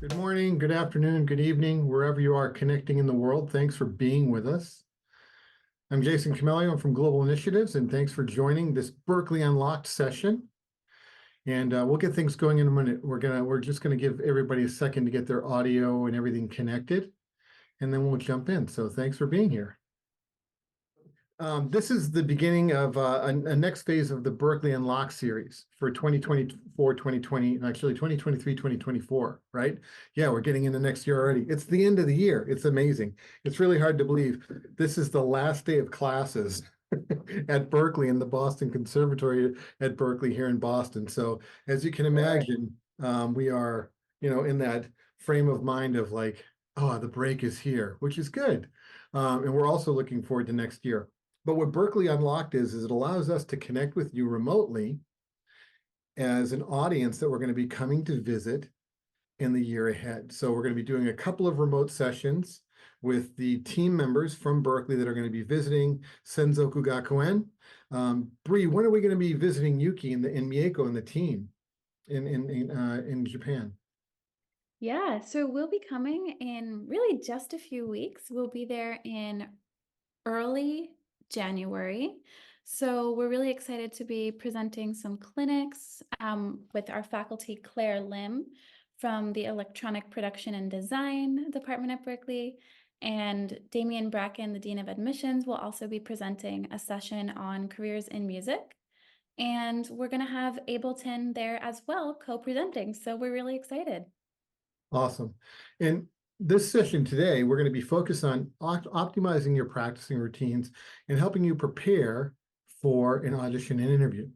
Good morning, good afternoon, good evening, wherever you are connecting in the world. Thanks for being with us. I'm Jason Camelio. I'm from Global Initiatives, and thanks for joining this Berklee Unlocked session. And we'll get things going in a minute. We're just gonna give everybody a second to get their audio and everything connected, and then we'll jump in. So thanks for being here. This is the beginning of a next phase of the Berklee Unlock series for 2024, 2020, actually 2023, 2024, right? Yeah, we're getting into next year already. It's the end of the year. It's amazing. It's really hard to believe. This is the last day of classes at Berklee in the Boston Conservatory at Berklee here in Boston. So as you can imagine, we are, in that frame of mind of like, oh, the break is here, which is good. And we're also looking forward to next year. But what Berklee Unlocked is it allows us to connect with you remotely as an audience that we're going to be coming to visit in the year ahead. So we're going to be doing a couple of remote sessions with the team members from Berklee that are going to be visiting Senzoku Gakuen. Bree, when are we going to be visiting Yuki and Mieko and the team in Japan? Yeah, so we'll be coming in really just a few weeks. We'll be there in early January. So we're really excited to be presenting some clinics with our faculty, Claire Lim from the Electronic Production and Design Department at Berklee. And Damian Bracken, the Dean of Admissions, will also be presenting a session on careers in music. And we're going to have Ableton there as well, co-presenting. So we're really excited. Awesome. And this session today, we're going to be focused on optimizing your practicing routines and helping you prepare for an audition and interview.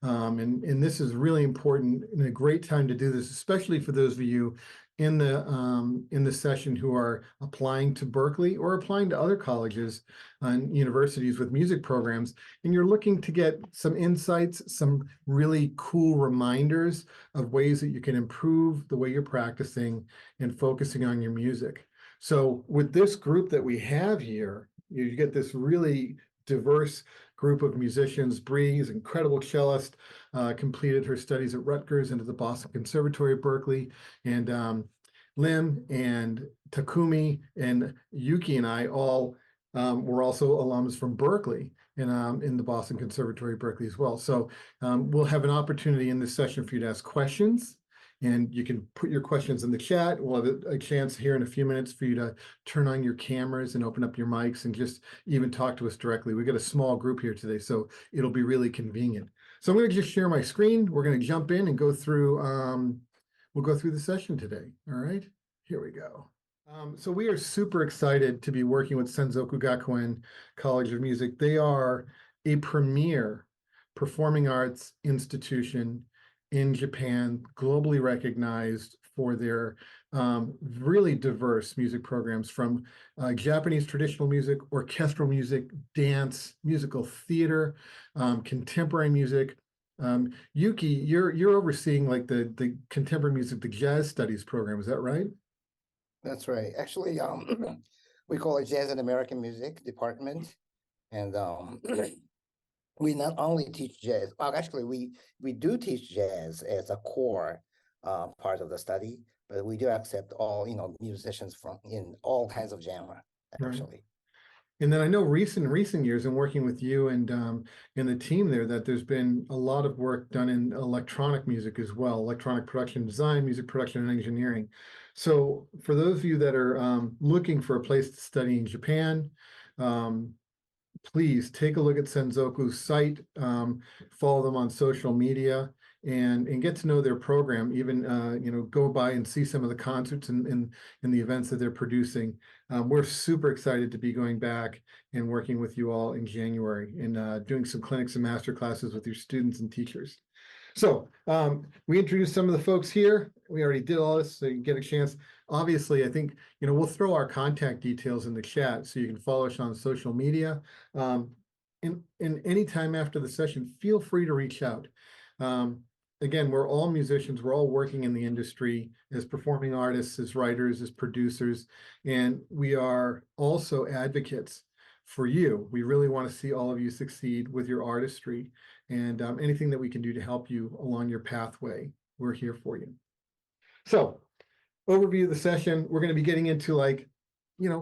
And this is really important and a great time to do this, especially for those of you in the session who are applying to Berklee or applying to other colleges and universities with music programs, and you're looking to get some insights, some really cool reminders of ways that you can improve the way you're practicing and focusing on your music. So with this group that we have here, you get this really diverse group of musicians. Bree is an incredible cellist, completed her studies at Rutgers and at the Boston Conservatory at Berklee, and Lim and Takumi and Yuki and I all were also alums from Berklee and in the Boston Conservatory at Berklee as well. So we'll have an opportunity in this session for you to ask questions, and you can put your questions in the chat. We'll have a chance here in a few minutes for you to turn on your cameras and open up your mics and just even talk to us directly. We've got a small group here today, so it'll be really convenient. So I'm going to just share my screen. We're going to jump in and go through, we'll go through the session today. All right, here we go. So we are super excited to be working with Senzoku Gakuen College of Music. They are a premier performing arts institution in Japan, globally recognized for their really diverse music programs, from Japanese traditional music, orchestral music, dance, musical theater, contemporary music. Yuki, you're overseeing like the contemporary music, the jazz studies program, is that right? That's right. Actually, we call it Jazz and American Music Department, and we not only teach jazz. Well, actually, we do teach jazz as a core part of the study, but we do accept all musicians from in all kinds of genre, actually. Right. And then I know recent years in working with you and the team there that there's been a lot of work done in electronic music as well, electronic production design, music production and engineering. So for those of you that are looking for a place to study in Japan, please take a look at Senzoku's site, follow them on social media, and get to know their program. Even go by and see some of the concerts and the events that they're producing. We're super excited to be going back and working with you all in January and doing some clinics and master classes with your students and teachers. So we introduced some of the folks here. We already did all this, so you get a chance. Obviously, I think, we'll throw our contact details in the chat so you can follow us on social media. And any time after the session, feel free to reach out. Again, we're all musicians. We're all working in the industry as performing artists, as writers, as producers, and we are also advocates for you. We really want to see all of you succeed with your artistry, and anything that we can do to help you along your pathway, we're here for you. So, overview of the session, we're going to be getting into like,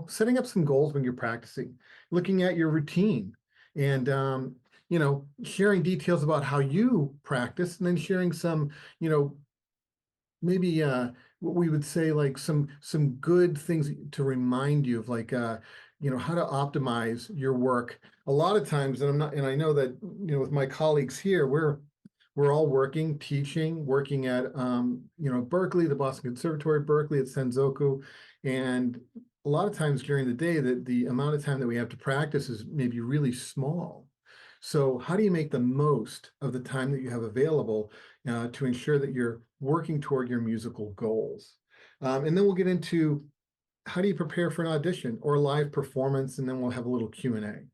setting up some goals when you're practicing, looking at your routine, and sharing details about how you practice, and then sharing some, maybe what we would say like some good things to remind you of, like how to optimize your work. A lot of times, and I know that with my colleagues here, we're all working, teaching, working at Berklee, the Boston Conservatory, Berklee at Senzoku, and a lot of times during the day that the amount of time that we have to practice is maybe really small. So how do you make the most of the time that you have available to ensure that you're working toward your musical goals? And then we'll get into how do you prepare for an audition or a live performance, and then we'll have a little Q&A.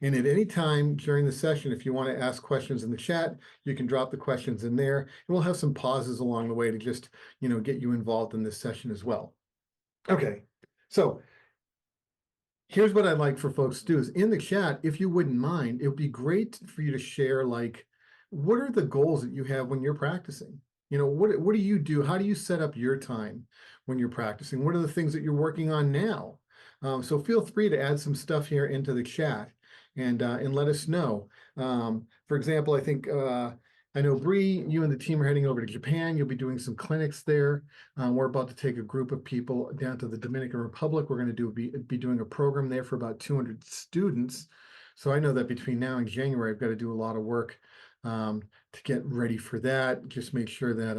And at any time during the session, if you want to ask questions in the chat, you can drop the questions in there, and we'll have some pauses along the way to just, get you involved in this session as well. Okay, so here's what I'd like for folks to do is in the chat, if you wouldn't mind, it would be great for you to share, like, what are the goals that you have when you're practicing? What do you do? How do you set up your time when you're practicing? What are the things that you're working on now? So feel free to add some stuff here into the chat and let us know. For example, I think I know Bree, you and the team are heading over to Japan. You'll be doing some clinics there. We're about to take a group of people down to the Dominican Republic. We're going to be doing a program there for about 200 students. So I know that between now and January, I've got to do a lot of work to get ready for that. Just make sure that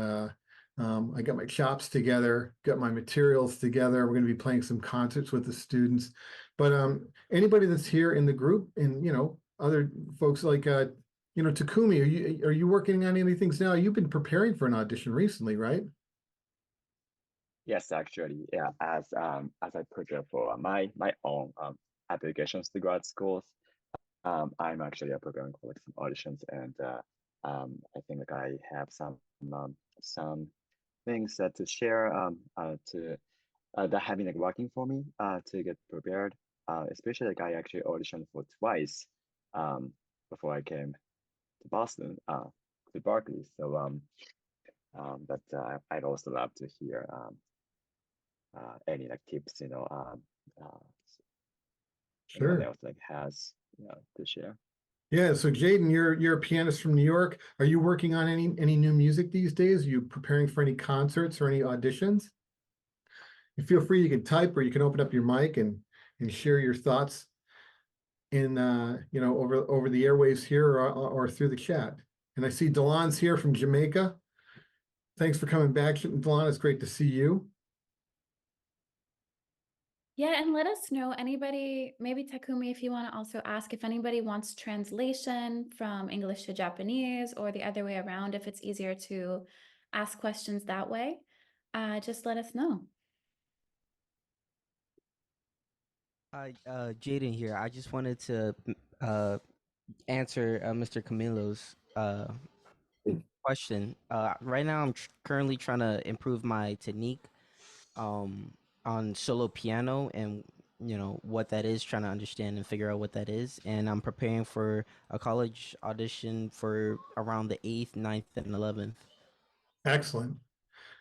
I got my chops together, got my materials together. We're going to be playing some concerts with the students. But anybody that's here in the group, and other folks like Takumi, are you working on any things now? You've been preparing for an audition recently, right? Yes, actually, yeah. As I prepare for my own applications to grad schools, I'm actually preparing for like some auditions, and I think like I have some things to share to that have been like working for me to get prepared. Especially like I actually auditioned for twice before I came to Boston to Berkeley. So but I'd also love to hear any like tips, anyone Sure. else like has to share. Yeah, so Jaden, you're a pianist from New York. Are you working on any new music these days? Are you preparing for any concerts or any auditions? And feel free, you can type or you can open up your mic and share your thoughts in over the airwaves here or through the chat. And I see Delon's here from Jamaica. Thanks for coming back, Delon. It's great to see you. Yeah, and let us know, anybody, maybe Takumi, if you want to also ask if anybody wants translation from English to Japanese or the other way around, if it's easier to ask questions that way, just let us know. Jaden here. I just wanted to answer Mr. Camilo's question. Right now, I'm currently trying to improve my technique on solo piano, and what that is, trying to understand and figure out what that is. And I'm preparing for a college audition for around the 8th, 9th, and 11th. Excellent.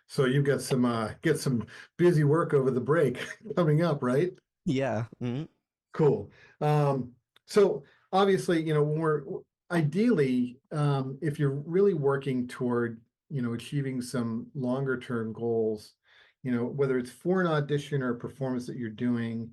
So you've got some busy work over the break coming up, right? Yeah. Mm-hmm. Cool. So obviously, when we're ideally, if you're really working toward, achieving some longer term goals, whether it's for an audition or a performance that you're doing,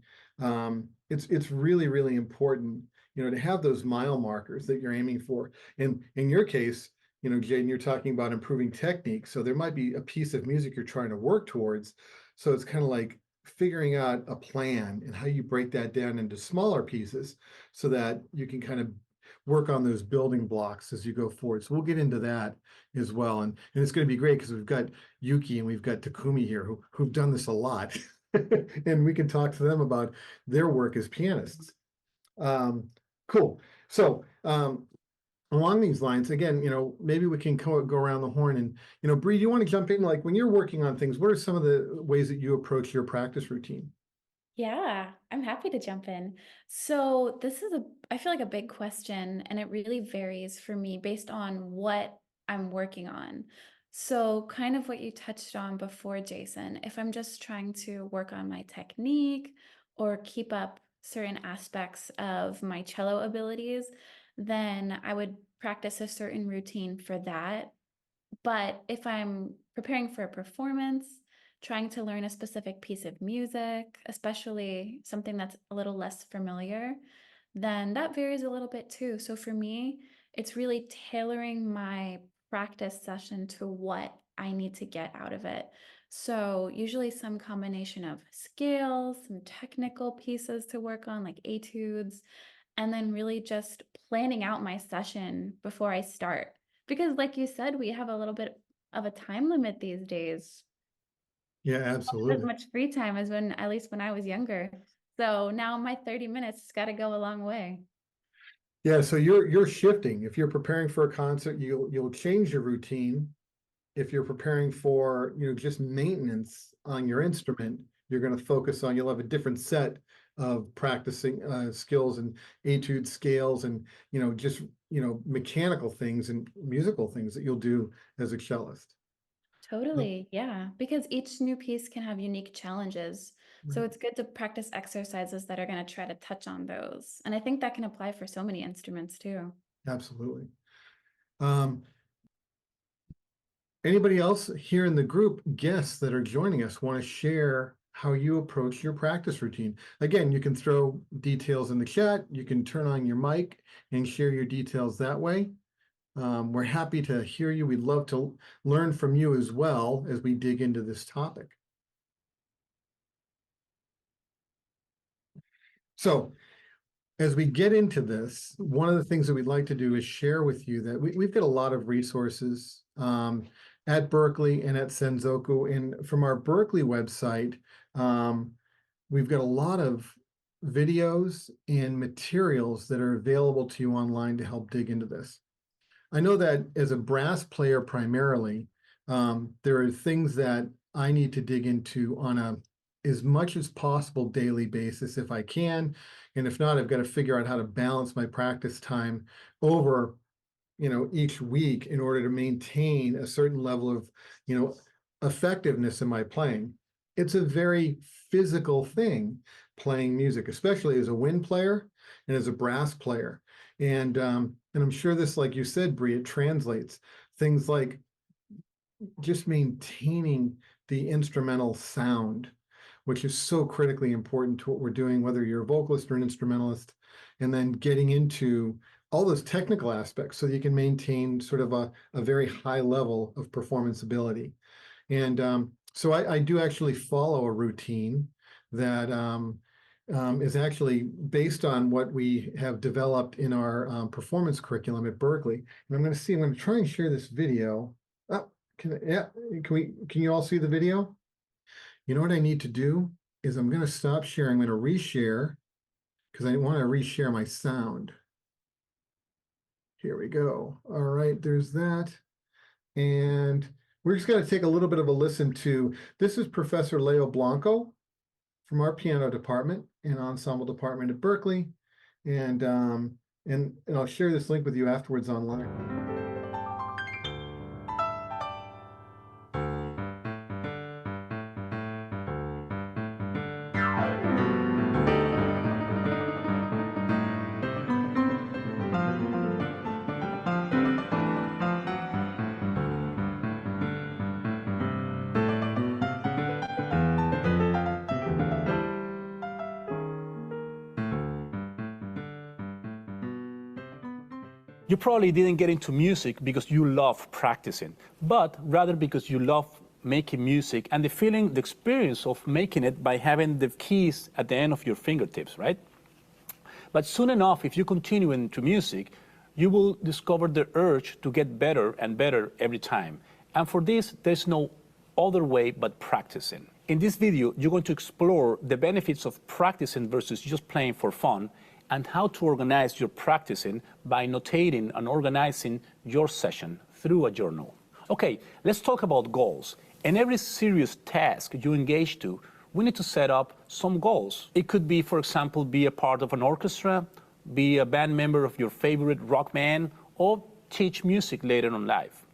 it's really, really important, to have those mile markers that you're aiming for. And in your case, Jaden, you're talking about improving technique. So there might be a piece of music you're trying to work towards. So it's kind of like figuring out a plan and how you break that down into smaller pieces so that you can kind of work on those building blocks as you go forward. So we'll get into that as well. And it's going to be great because we've got Yuki and we've got Takumi here who've done this a lot. And we can talk to them about their work as pianists. Cool. So along these lines, again, maybe we can go around the horn and, Bree, do you want to jump in? Like when you're working on things, what are some of the ways that you approach your practice routine? Yeah, I'm happy to jump in. So this is I feel like a big question, and it really varies for me based on what I'm working on. So kind of what you touched on before, Jason, if I'm just trying to work on my technique or keep up certain aspects of my cello abilities, then I would practice a certain routine for that. But if I'm preparing for a performance, trying to learn a specific piece of music, especially something that's a little less familiar, then that varies a little bit too. So for me, it's really tailoring my practice session to what I need to get out of it. So usually some combination of scales, some technical pieces to work on, like etudes, and then really just planning out my session before I start. Because like you said, we have a little bit of a time limit these days. Yeah, As absolutely. much free time as when, at least when I was younger. So now my 30 minutes has got to go a long way. Yeah, so you're shifting. If you're preparing for a concert, you'll change your routine. If you're preparing for, just maintenance on your instrument, you're going to focus on, you'll have a different set of practicing skills and etude scales and, just, mechanical things and musical things that you'll do as a cellist. Totally. Yeah. Because each new piece can have unique challenges. So Right. it's good to practice exercises that are going to try to touch on those. And I think that can apply for so many instruments too. Absolutely. Um, Anybody else here in the group, guests that are joining us, want to share how you approach your practice routine? Again, you can throw details in the chat. You can turn on your mic and share your details that way. We're happy to hear you. We'd love to learn from you as well as we dig into this topic. So as we get into this, one of the things that we'd like to do is share with you that we've got a lot of resources at Berklee and at Senzoku. And from our Berklee website, we've got a lot of videos and materials that are available to you online to help dig into this. I know that as a brass player primarily, there are things that I need to dig into on a as much as possible daily basis if I can. And if not, I've got to figure out how to balance my practice time over, each week in order to maintain a certain level of, effectiveness in my playing. It's a very physical thing, playing music, especially as a wind player and as a brass player. And I'm sure this, like you said, Bree, it translates things like just maintaining the instrumental sound, which is so critically important to what we're doing, whether you're a vocalist or an instrumentalist, and then getting into all those technical aspects so that you can maintain sort of a very high level of performance ability. And so I do actually follow a routine that is actually based on what we have developed in our performance curriculum at Berklee. And I'm going to try and share this video. Oh, can you all see the video? You know what I need to do is I'm going to stop sharing. I'm going to reshare because I want to reshare my sound. Here we go. All right, there's that. And we're just going to take a little bit of a listen to, this is Professor Leo Blanco from our piano department and ensemble department at Berklee. And I'll share this link with you afterwards online. You probably didn't get into music because you love practicing, but rather because you love making music and the feeling, the experience of making it by having the keys at the end of your fingertips, right? But soon enough, if you continue into music, you will discover the urge to get better and better every time. And for this, there's no other way but practicing. In this video, you're going to explore the benefits of practicing versus just playing for fun, and how to organize your practicing by notating and organizing your session through a journal. Okay, let's talk about goals. In every serious task you engage to, we need to set up some goals. It could be, for example, be a part of an orchestra, be a band member of your favorite rock band, or teach music later on life.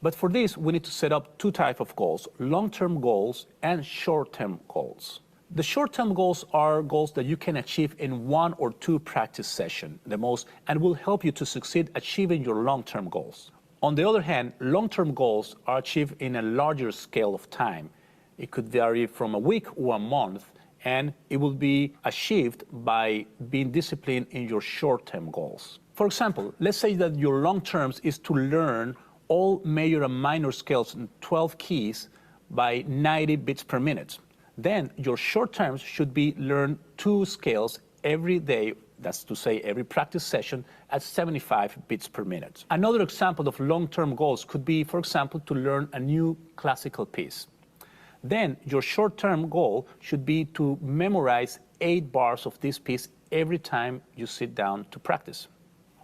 But for this, we need to set up two types of goals, long-term goals and short-term goals. The short-term goals are goals that you can achieve in 1 or 2 practice sessions, the most, and will help you to succeed achieving your long-term goals. On the other hand, long-term goals are achieved in a larger scale of time. It could vary from a week or a month, and it will be achieved by being disciplined in your short-term goals. For example, let's say that your long terms is to learn all major and minor scales in 12 keys by 90 beats per minute. Then your short terms should be learn 2 scales every day, that's to say every practice session at 75 beats per minute. Another example of long-term goals could be, for example, to learn a new classical piece. Then your short-term goal should be to memorize 8 bars of this piece every time you sit down to practice.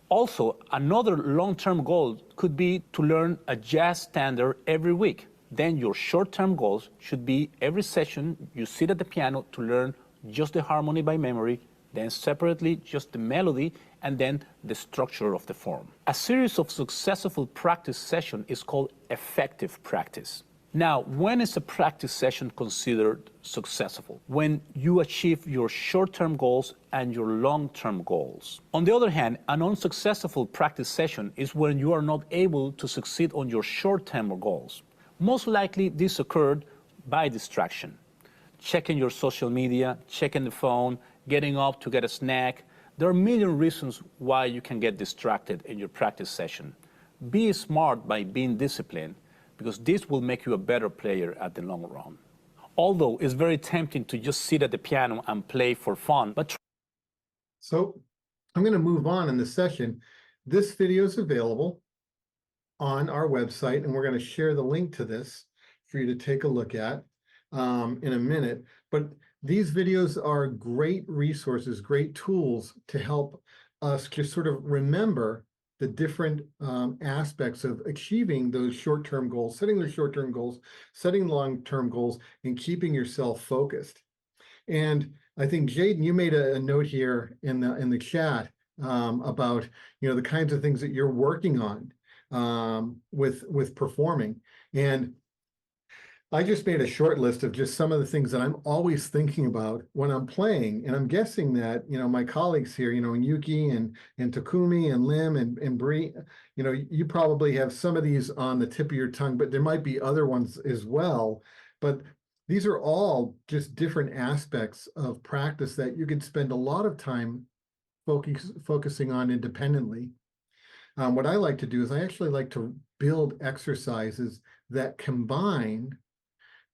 Also, another long-term goal could be to learn a jazz standard every week. Then your short-term goals should be every session you sit at the piano to learn just the harmony by memory, then separately just the melody, and then the structure of the form. A series of successful practice sessions is called effective practice. Now, when is a practice session considered successful? When you achieve your short-term goals and your long-term goals. On the other hand, an unsuccessful practice session is when you are not able to succeed on your short-term goals. Most likely, this occurred by distraction. Checking your social media, checking the phone, getting up to get a snack. There are a million reasons why you can get distracted in your practice session. Be smart by being disciplined, because this will make you a better player at the long run. Although it's very tempting to just sit at the piano and play for fun, but... So I'm going to move on in the session. This video is available on our website, and we're going to share the link to this for you to take a look at in a minute. But these videos are great resources, great tools to help us just sort of remember the different aspects of achieving those short-term goals, setting those short-term goals, setting long-term goals, and keeping yourself focused. And I think, Jaden, you made a note here in the chat about, you know, the kinds of things that you're working on with performing. And I just made a short list of just some of the things that I'm always thinking about when I'm playing. And I'm guessing that, you know, my colleagues here, you know, and Yuki and Takumi and Lim and Bree, you know, you probably have some of these on the tip of your tongue, but there might be other ones as well. But these are all just different aspects of practice that you could spend a lot of time focusing on independently. What I like to do is I actually like to build exercises that combine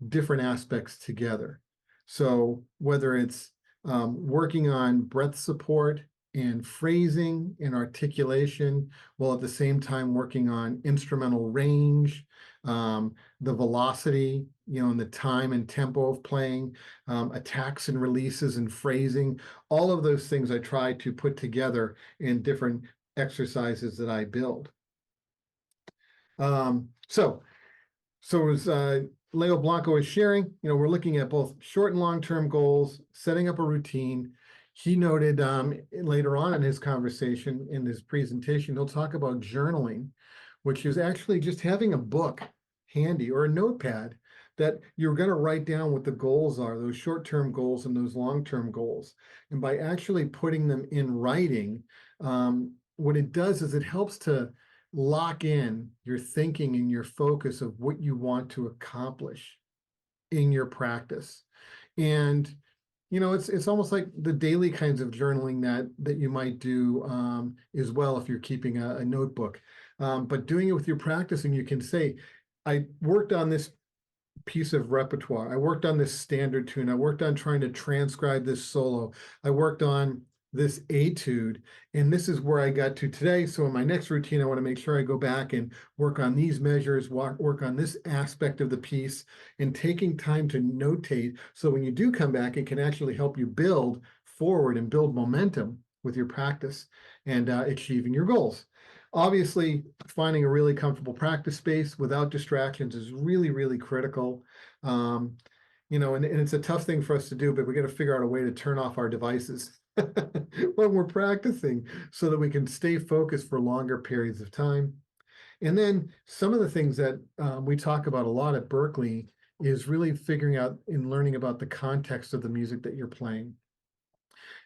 different aspects together. So whether it's working on breath support and phrasing and articulation, while at the same time working on instrumental range, the velocity, you know, and the time and tempo of playing, attacks and releases and phrasing, all of those things I try to put together in different exercises that I build. So as Leo Blanco is sharing, you know, we're looking at both short and long-term goals, setting up a routine. He noted later on in his conversation, in his presentation, he'll talk about journaling, which is actually just having a book handy or a notepad that you're going to write down what the goals are, those short-term goals and those long-term goals. And by actually putting them in writing, what it does is it helps to lock in your thinking and your focus of what you want to accomplish in your practice. And, you know, it's almost like the daily kinds of journaling that you might do as well if you're keeping a notebook. But doing it with your practice, and you can say, I worked on this piece of repertoire. I worked on this standard tune. I worked on trying to transcribe this solo. I worked on this etude, and this is where I got to today. So in my next routine, I want to make sure I go back and work on these measures, work on this aspect of the piece, and taking time to notate. So when you do come back, it can actually help you build forward and build momentum with your practice and achieving your goals. Obviously, finding a really comfortable practice space without distractions is really, really critical. You know, and it's a tough thing for us to do, but we got to figure out a way to turn off our devices when we're practicing so that we can stay focused for longer periods of time. And then some of the things that we talk about a lot at Berklee is really figuring out and learning about the context of the music that you're playing.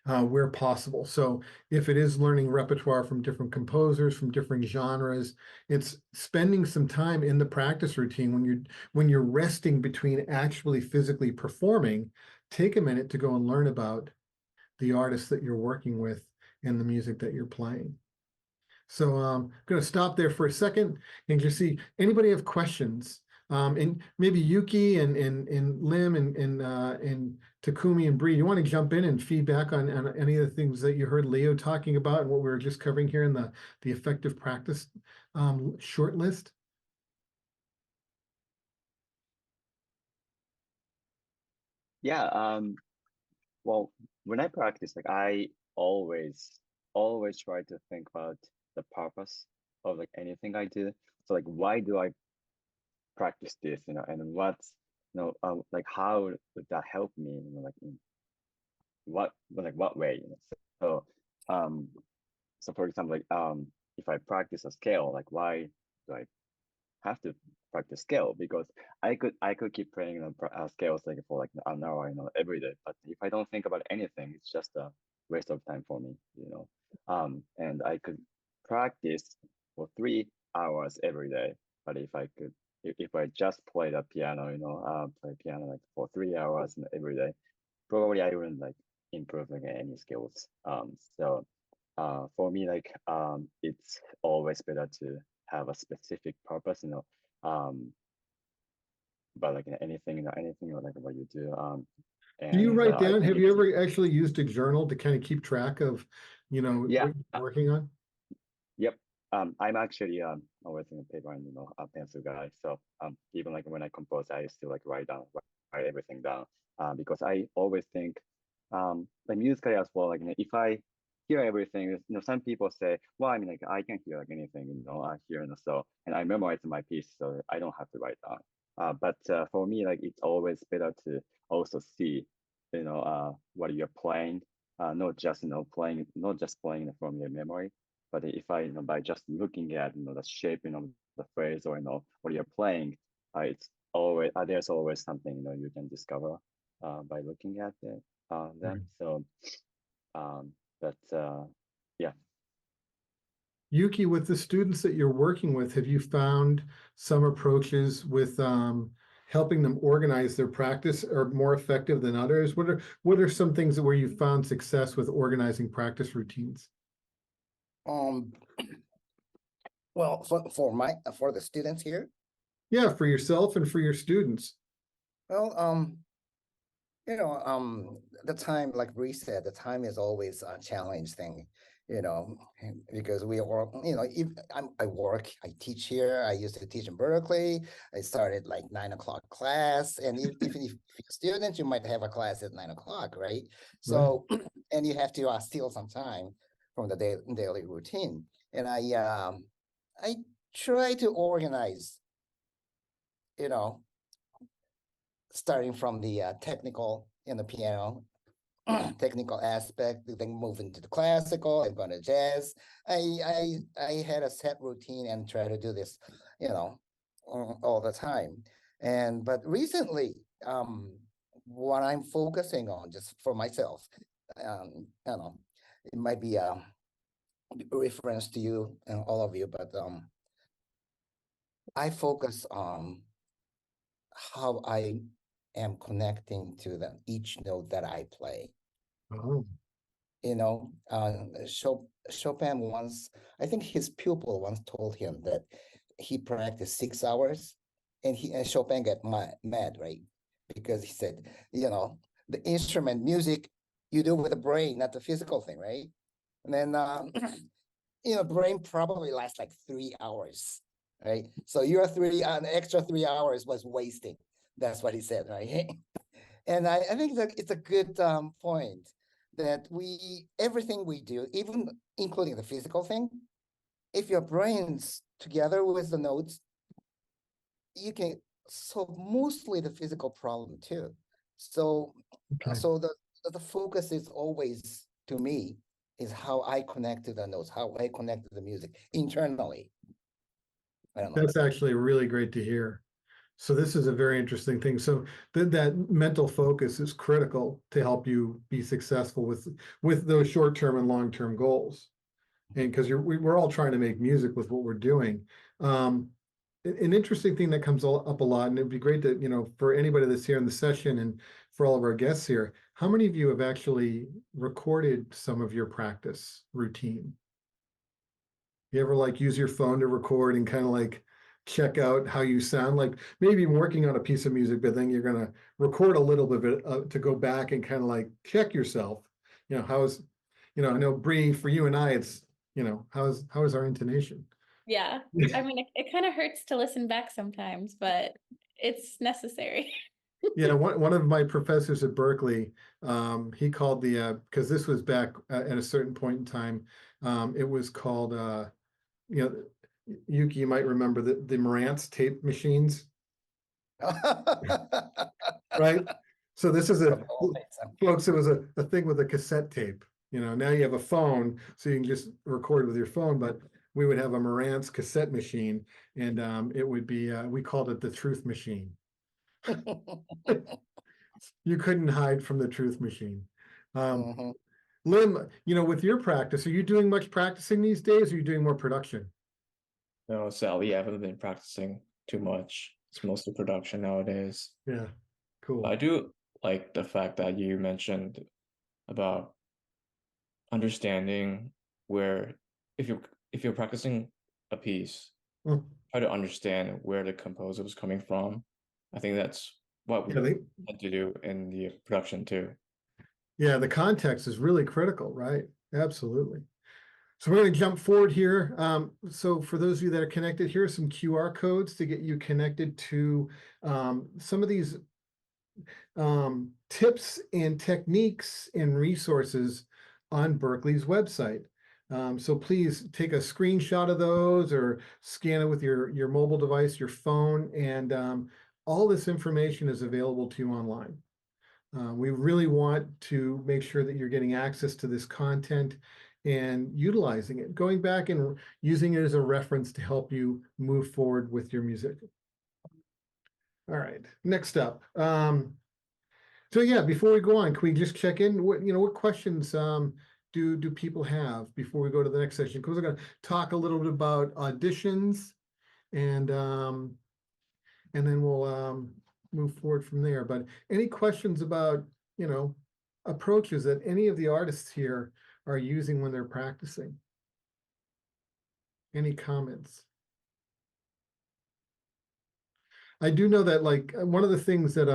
Where possible. So if it is learning repertoire from different composers, from different genres, it's spending some time in the practice routine when you're resting between actually physically performing, take a minute to go and learn about the artists that you're working with and the music that you're playing. So I'm going to stop there for a second and just see anybody have questions. And maybe Yuki and Lim and Takumi and Bree, you want to jump in and feedback on any of the things that you heard Leo talking about and what we were just covering here in the effective practice short list? Yeah. Well, when I practice, like I always try to think about the purpose of like anything I do. So like, why do I practice this? And what's like how would that help me? Like in what way? So um, so for example, like if I practice a scale, like why do I have to practice scale? Because I could keep playing scales like for like an hour, every day. But if I don't think about anything, it's just a waste of time for me. And I could practice for 3 hours every day. But if I just play the piano, play piano like for 3 hours every day, probably I wouldn't like improve like any skills. So for me, like it's always better to have a specific purpose, but like anything like what you do. Do you And write I down, think have you it's ever actually used a journal to kind of keep track of, yeah, what you're working on? yep. I'm actually always in a paper and a pencil guy. So even like when I compose, I still like write everything down. Because I always think like musically as well. Like if I hear everything, some people say, well, I mean like I can hear like anything, I hear and I memorize my piece, so I don't have to write down. But for me, like it's always better to also see, what you're playing, not just playing from your memory. But if I, by just looking at, the shape, the phrase or, what you're playing, it's always, there's always something, you can discover by looking at them. Right. So, but yeah. Yuki, with the students that you're working with, have you found some approaches with helping them organize their practice are more effective than others? What are some things where you found success with organizing practice routines? Um, well, for the students here, Yeah, for yourself and for your students. well, the time, like Bree said, the time is always a challenge thing, because we are, if I work, I teach here. I used to teach in Berkeley. I started like 9 o'clock class, and even if you're a student, you might have a class at 9 o'clock, right? So, and you have to steal some time from the daily routine. And I try to organize, you know, starting from the technical in the piano technical aspect, then move into the classical and going to jazz. I had a set routine and try to do this, all the time. But recently, what I'm focusing on just for myself, it might be a reference to you and all of you, but I focus on how I am connecting to each note that I play. Oh, Chopin once, I think his pupil once told him that he practiced 6 hours, and Chopin got mad, right? Because he said, the instrument music you do with the brain, not the physical thing, right? And then, brain probably lasts like 3 hours, right? So your an extra 3 hours was wasting. That's what he said, right? And I think that it's a good point that everything we do, even including the physical thing, if your brain's together with the notes, you can solve mostly the physical problem too. So, okay. so the focus is always, to me, is how I connect to the notes, how I connect to the music internally. I don't know. That's actually really great to hear. So this is a very interesting thing. So that mental focus is critical to help you be successful with those short-term and long-term goals. And because we're all trying to make music with what we're doing. An interesting thing that comes up a lot, and it'd be great to, for anybody that's here in the session and for all of our guests here, how many of you have actually recorded some of your practice routine? You ever like use your phone to record and kind of like check out how you sound? Like maybe working on a piece of music, but then you're going to record a little bit to go back and kind of like check yourself. How's, I know Bree, for you and I, it's, how is our intonation? Yeah. I mean, it kind of hurts to listen back sometimes, but it's necessary. Yeah, one of my professors at Berklee, he called because this was back at a certain point in time, it was called, Yuki, you might remember the Marantz tape machines, right? So this is folks, it was a thing with a cassette tape. Now you have a phone, so you can just record with your phone, but we would have a Marantz cassette machine, and it would be, we called it the truth machine. You couldn't hide from the truth machine. Lim, with your practice, are you doing much practicing these days, or are you doing more production? No, sadly, I haven't been practicing too much. It's mostly production nowadays. Yeah, cool. I do like the fact that you mentioned about understanding where if you're practicing a piece, try to understand where the composer was coming from. I think that's what we had to do in the production too. Yeah, the context is really critical, right? Absolutely. So we're going to jump forward here. So for those of you that are connected, here are some QR codes to get you connected to some of these tips and techniques and resources on Berklee's website. So please take a screenshot of those or scan it with your mobile device, your phone, and all this information is available to you online. We really want to make sure that you're getting access to this content and utilizing it, going back and using it as a reference to help you move forward with your music. All right, next up. So yeah, before we go on, can we just check in? What questions do people have before we go to the next session? Because we're going to talk a little bit about auditions, and then we'll move forward from there. But any questions about approaches that any of the artists here are using when they're practicing? Any comments? I do know that like one of the things that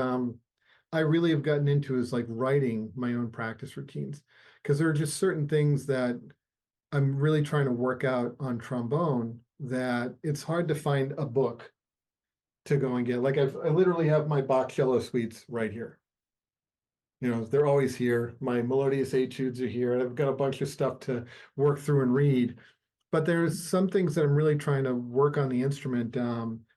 I really have gotten into is like writing my own practice routines, because there are just certain things that I'm really trying to work out on trombone that it's hard to find a book to go and get. Like I literally have my Bach cello suites right here. They're always here. My melodious etudes are here. I've got a bunch of stuff to work through and read. But there's some things that I'm really trying to work on the instrument,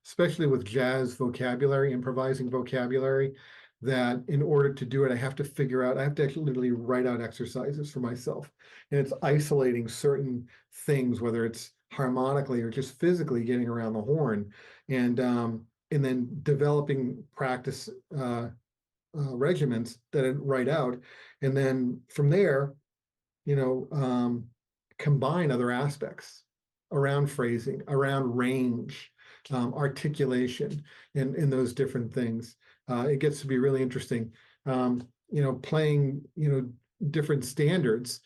especially with jazz vocabulary, improvising vocabulary, that in order to do it, I have to actually literally write out exercises for myself. And it's isolating certain things, whether it's harmonically or just physically getting around the horn, and then developing practice regiments that I write out. And then from there, combine other aspects around phrasing, around range, articulation, and those different things. It gets to be really interesting. Playing, different standards,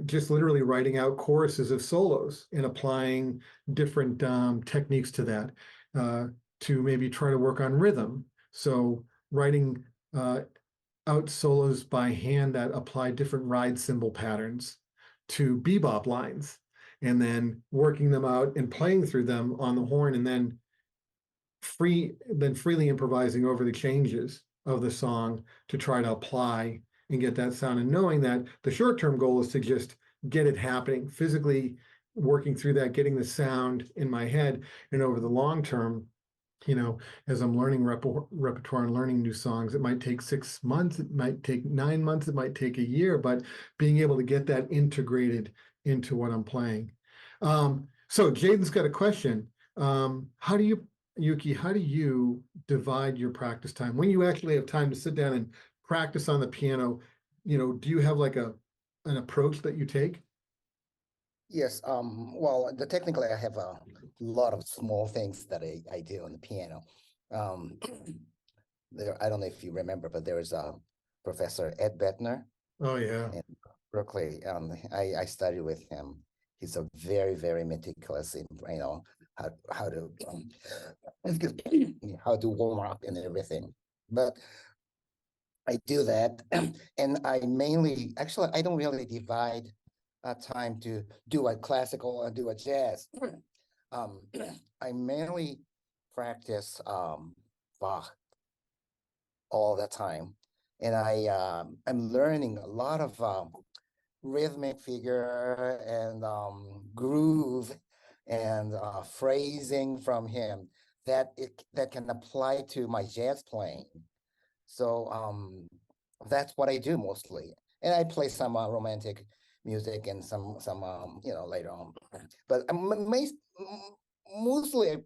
just literally writing out choruses of solos and applying different techniques to that, to maybe try to work on rhythm. So writing out solos by hand that apply different ride cymbal patterns to bebop lines, and then working them out and playing through them on the horn, and then freely improvising over the changes of the song to try to apply and get that sound, and knowing that the short-term goal is to just get it happening, physically working through that, getting the sound in my head, and over the long term, as I'm learning repertoire and learning new songs, it might take 6 months, it might take 9 months, it might take a year, but being able to get that integrated into what I'm playing. So Jaden's got a question. How do you, Yuki, how do you divide your practice time? When you actually have time to sit down and practice on the piano, do you have like an approach that you take? Yes, well, technically I have a lot of small things that I do on the piano. I don't know if you remember, but there is a Professor Ed Bettner Oh yeah. in Berkeley. I studied with him. He's a very, very meticulous in, how to how to warm up and everything. But I do that, and I mainly, actually, I don't really divide time to do a classical and do a jazz. I mainly practice Bach all the time, and I'm learning a lot of rhythmic figure and groove and phrasing from him that can apply to my jazz playing. So that's what I do mostly, and I play some romantic music and some later on. But mostly I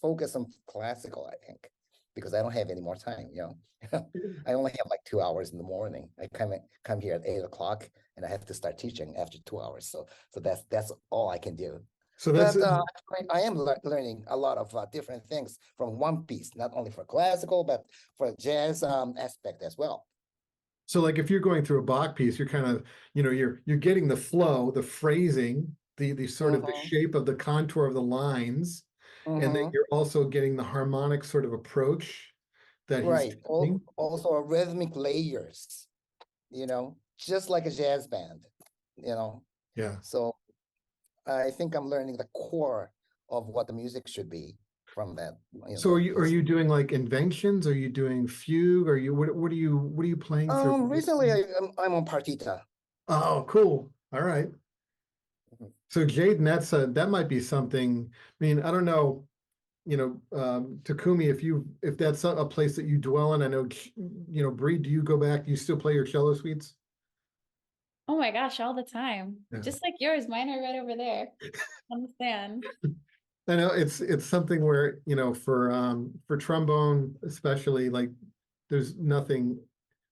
focus on classical, I think, because I don't have any more time. I only have like 2 hours in the morning. I come here at 8 o'clock, and I have to start teaching after 2 hours. So that's all I can do. So that's But I am learning a lot of different things from one piece, not only for classical, but for jazz aspect as well. so like if you're going through a Bach piece, you're kind of, you're getting the flow, the phrasing, the sort of the shape of the contour of the lines, and then you're also getting the harmonic sort of approach that he's Right. taking. Also rhythmic layers, just like a jazz band, Yeah. So I think I'm learning the core of what the music should be from that. So are you doing like inventions? Are you doing fugue? Are you what are you playing through? Recently I'm on partita. Oh, cool. All right. So Jaden, that might be something. I mean, I don't know, Takumi, if that's a place that you dwell in. I know, Bree, do you go back? Do you still play your cello suites? Oh my gosh, all the time. Yeah. Just like yours, mine are right over there on the stand. I know it's something where, for trombone, especially, like there's nothing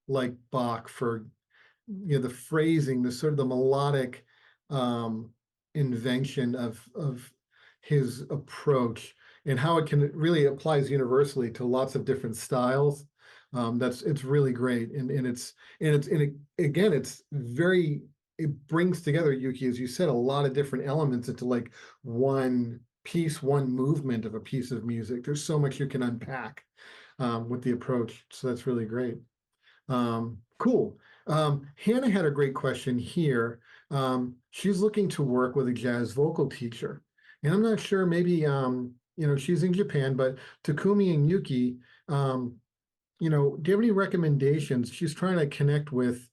like Bach for, the phrasing, the sort of the melodic invention of his approach and how it can really applies universally to lots of different styles. It's really great. Again, it brings together, Yuki, as you said, a lot of different elements into like one piece, one movement of a piece of music. There's so much you can unpack with the approach. So that's really great. Cool. Hannah had a great question here. She's looking to work with a jazz vocal teacher. And I'm not sure, maybe, she's in Japan, but Takumi and Yuki, do you have any recommendations? She's trying to connect with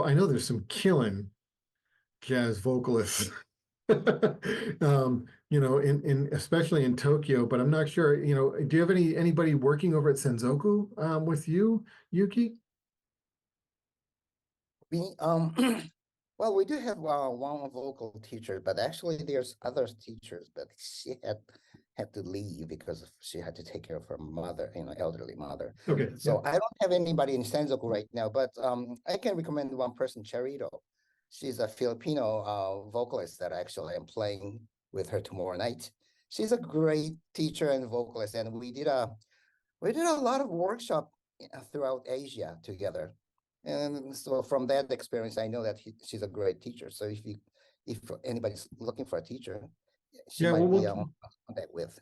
I know there's some killing jazz vocalists, in especially in Tokyo, but I'm not sure, do you have anybody working over at Senzoku with you, Yuki? Well, we do have one vocal teacher, but actually there's other teachers, but she had to leave because she had to take care of her mother, elderly mother. Okay. So I don't have anybody in Senzoku right now, but I can recommend one person, Charito. She's a Filipino vocalist that actually I'm playing with her tomorrow night. She's a great teacher and vocalist, and we did a lot of workshop throughout Asia together. And so from that experience, I know that she's a great teacher. So if anybody's looking for a teacher, she might be on contact with.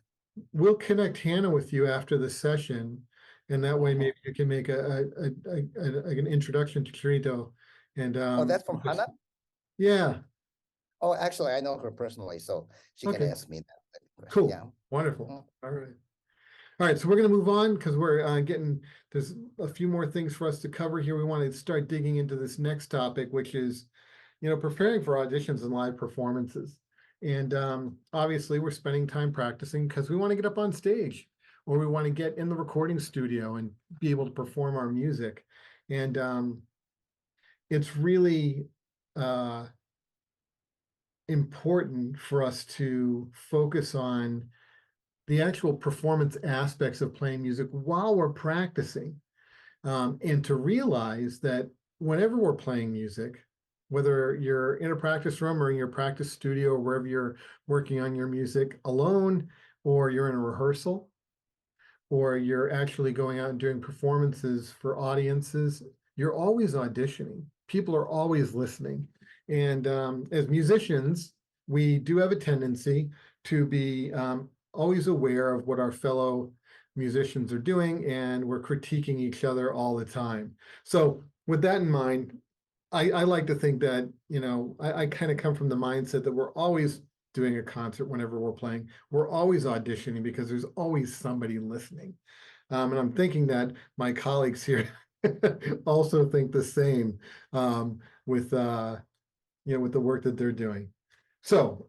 We'll connect Hannah with you after the session, and that way maybe you can make an introduction to Kirito. And that's from Hannah? Yeah. Oh, actually, I know her personally, so she can ask me that. Cool. Yeah. Wonderful. All right. All right, so we're going to move on because we're there's a few more things for us to cover here. We want to start digging into this next topic, which is, preparing for auditions and live performances. And obviously we're spending time practicing because we want to get up on stage or we want to get in the recording studio and be able to perform our music. And it's really important for us to focus on the actual performance aspects of playing music while we're practicing, and to realize that whenever we're playing music, whether you're in a practice room or in your practice studio or wherever you're working on your music alone, or you're in a rehearsal, or you're actually going out and doing performances for audiences, you're always auditioning. People are always listening. And as musicians, we do have a tendency to be always aware of what our fellow musicians are doing, and we're critiquing each other all the time. So with that in mind, I like to think that, I kind of come from the mindset that we're always doing a concert whenever we're playing. We're always auditioning because there's always somebody listening. And I'm thinking that my colleagues here also think the same, with with the work that they're doing. So,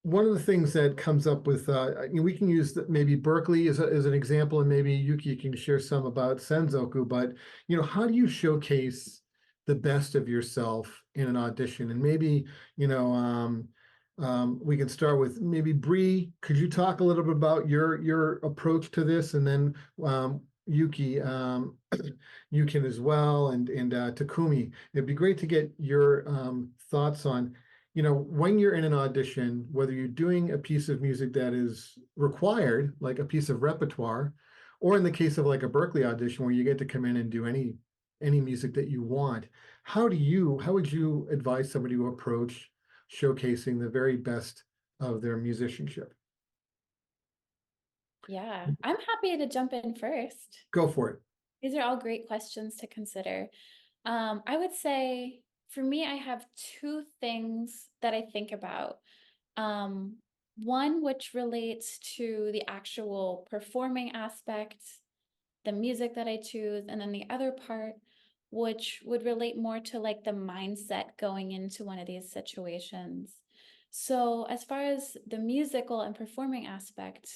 one of the things that comes up with, we can use maybe Berklee as an example, and maybe Yuki can share some about Senzoku, but, how do you showcase the best of yourself in an audition? And maybe, we can start with maybe Bree. Could you talk a little bit about your approach to this? And then Yuki, you can as well, and Takumi. It'd be great to get your thoughts on, when you're in an audition, whether you're doing a piece of music that is required, like a piece of repertoire, or in the case of like a Berklee audition where you get to come in and do any music that you want. How would you advise somebody to approach showcasing the very best of their musicianship? Yeah, I'm happy to jump in first. Go for it. These are all great questions to consider. I would say for me, I have two things that I think about. One which relates to the actual performing aspect, the music that I choose, and then the other part which would relate more to like the mindset going into one of these situations. So as far as the musical and performing aspect,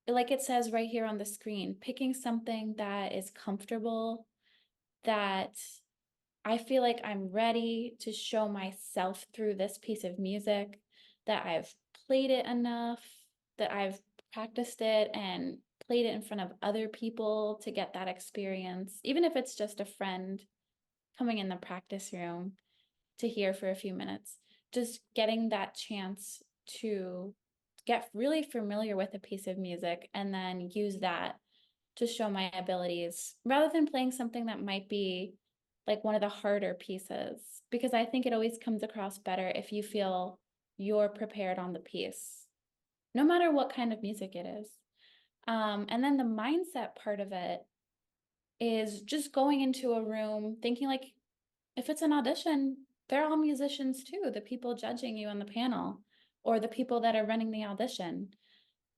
like it says right here on the screen, picking something that is comfortable, that I feel like I'm ready to show myself through this piece of music, that I've played it enough, that I've practiced it and played it in front of other people to get that experience, even if it's just a friend coming in the practice room to hear for a few minutes, just getting that chance to get really familiar with a piece of music and then use that to show my abilities rather than playing something that might be like one of the harder pieces, because I think it always comes across better if you feel you're prepared on the piece, no matter what kind of music it is. And then the mindset part of it is just going into a room thinking like, if it's an audition, they're all musicians too, the people judging you on the panel or the people that are running the audition.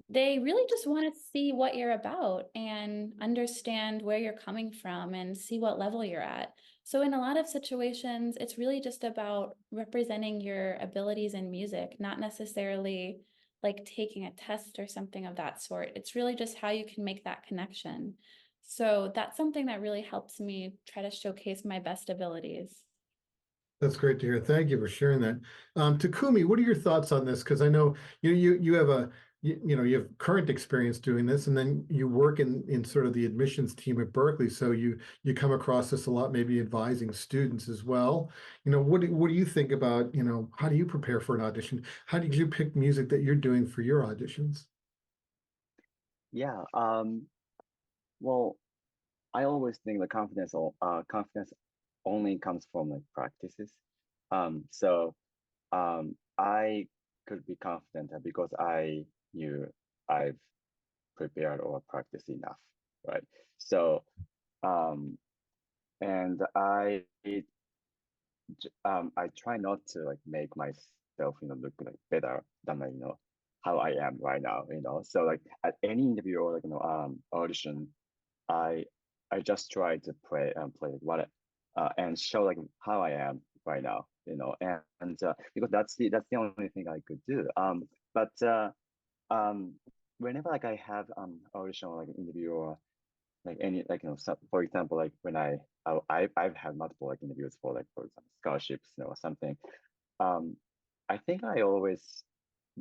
They really just want to see what you're about and understand where you're coming from and see what level you're at. So in a lot of situations, it's really just about representing your abilities in music, not necessarily like taking a test or something of that sort. It's really just how you can make that connection. So that's something that really helps me try to showcase my best abilities. That's great to hear. Thank you for sharing that. Takumi, what are your thoughts on this? Because I know you have you have current experience doing this, and then you work in sort of the admissions team at Berklee, so you come across this a lot, maybe advising students as well. What do you think about, how do you prepare for an audition? How did you pick music that you're doing for your auditions? Yeah. Well, I always think the confidence only comes from like practices. So I could be confident because I knew I've prepared or practiced enough, right? So and I try not to like make myself look like better than how I am right now. So like at any interview or like audition, I just try to play what and show like how I am right now, and because that's the only thing I could do. But whenever like I have audition or like an interview or like any like for example, like when I've had multiple like interviews for like for example scholarships or something. Um, I think I always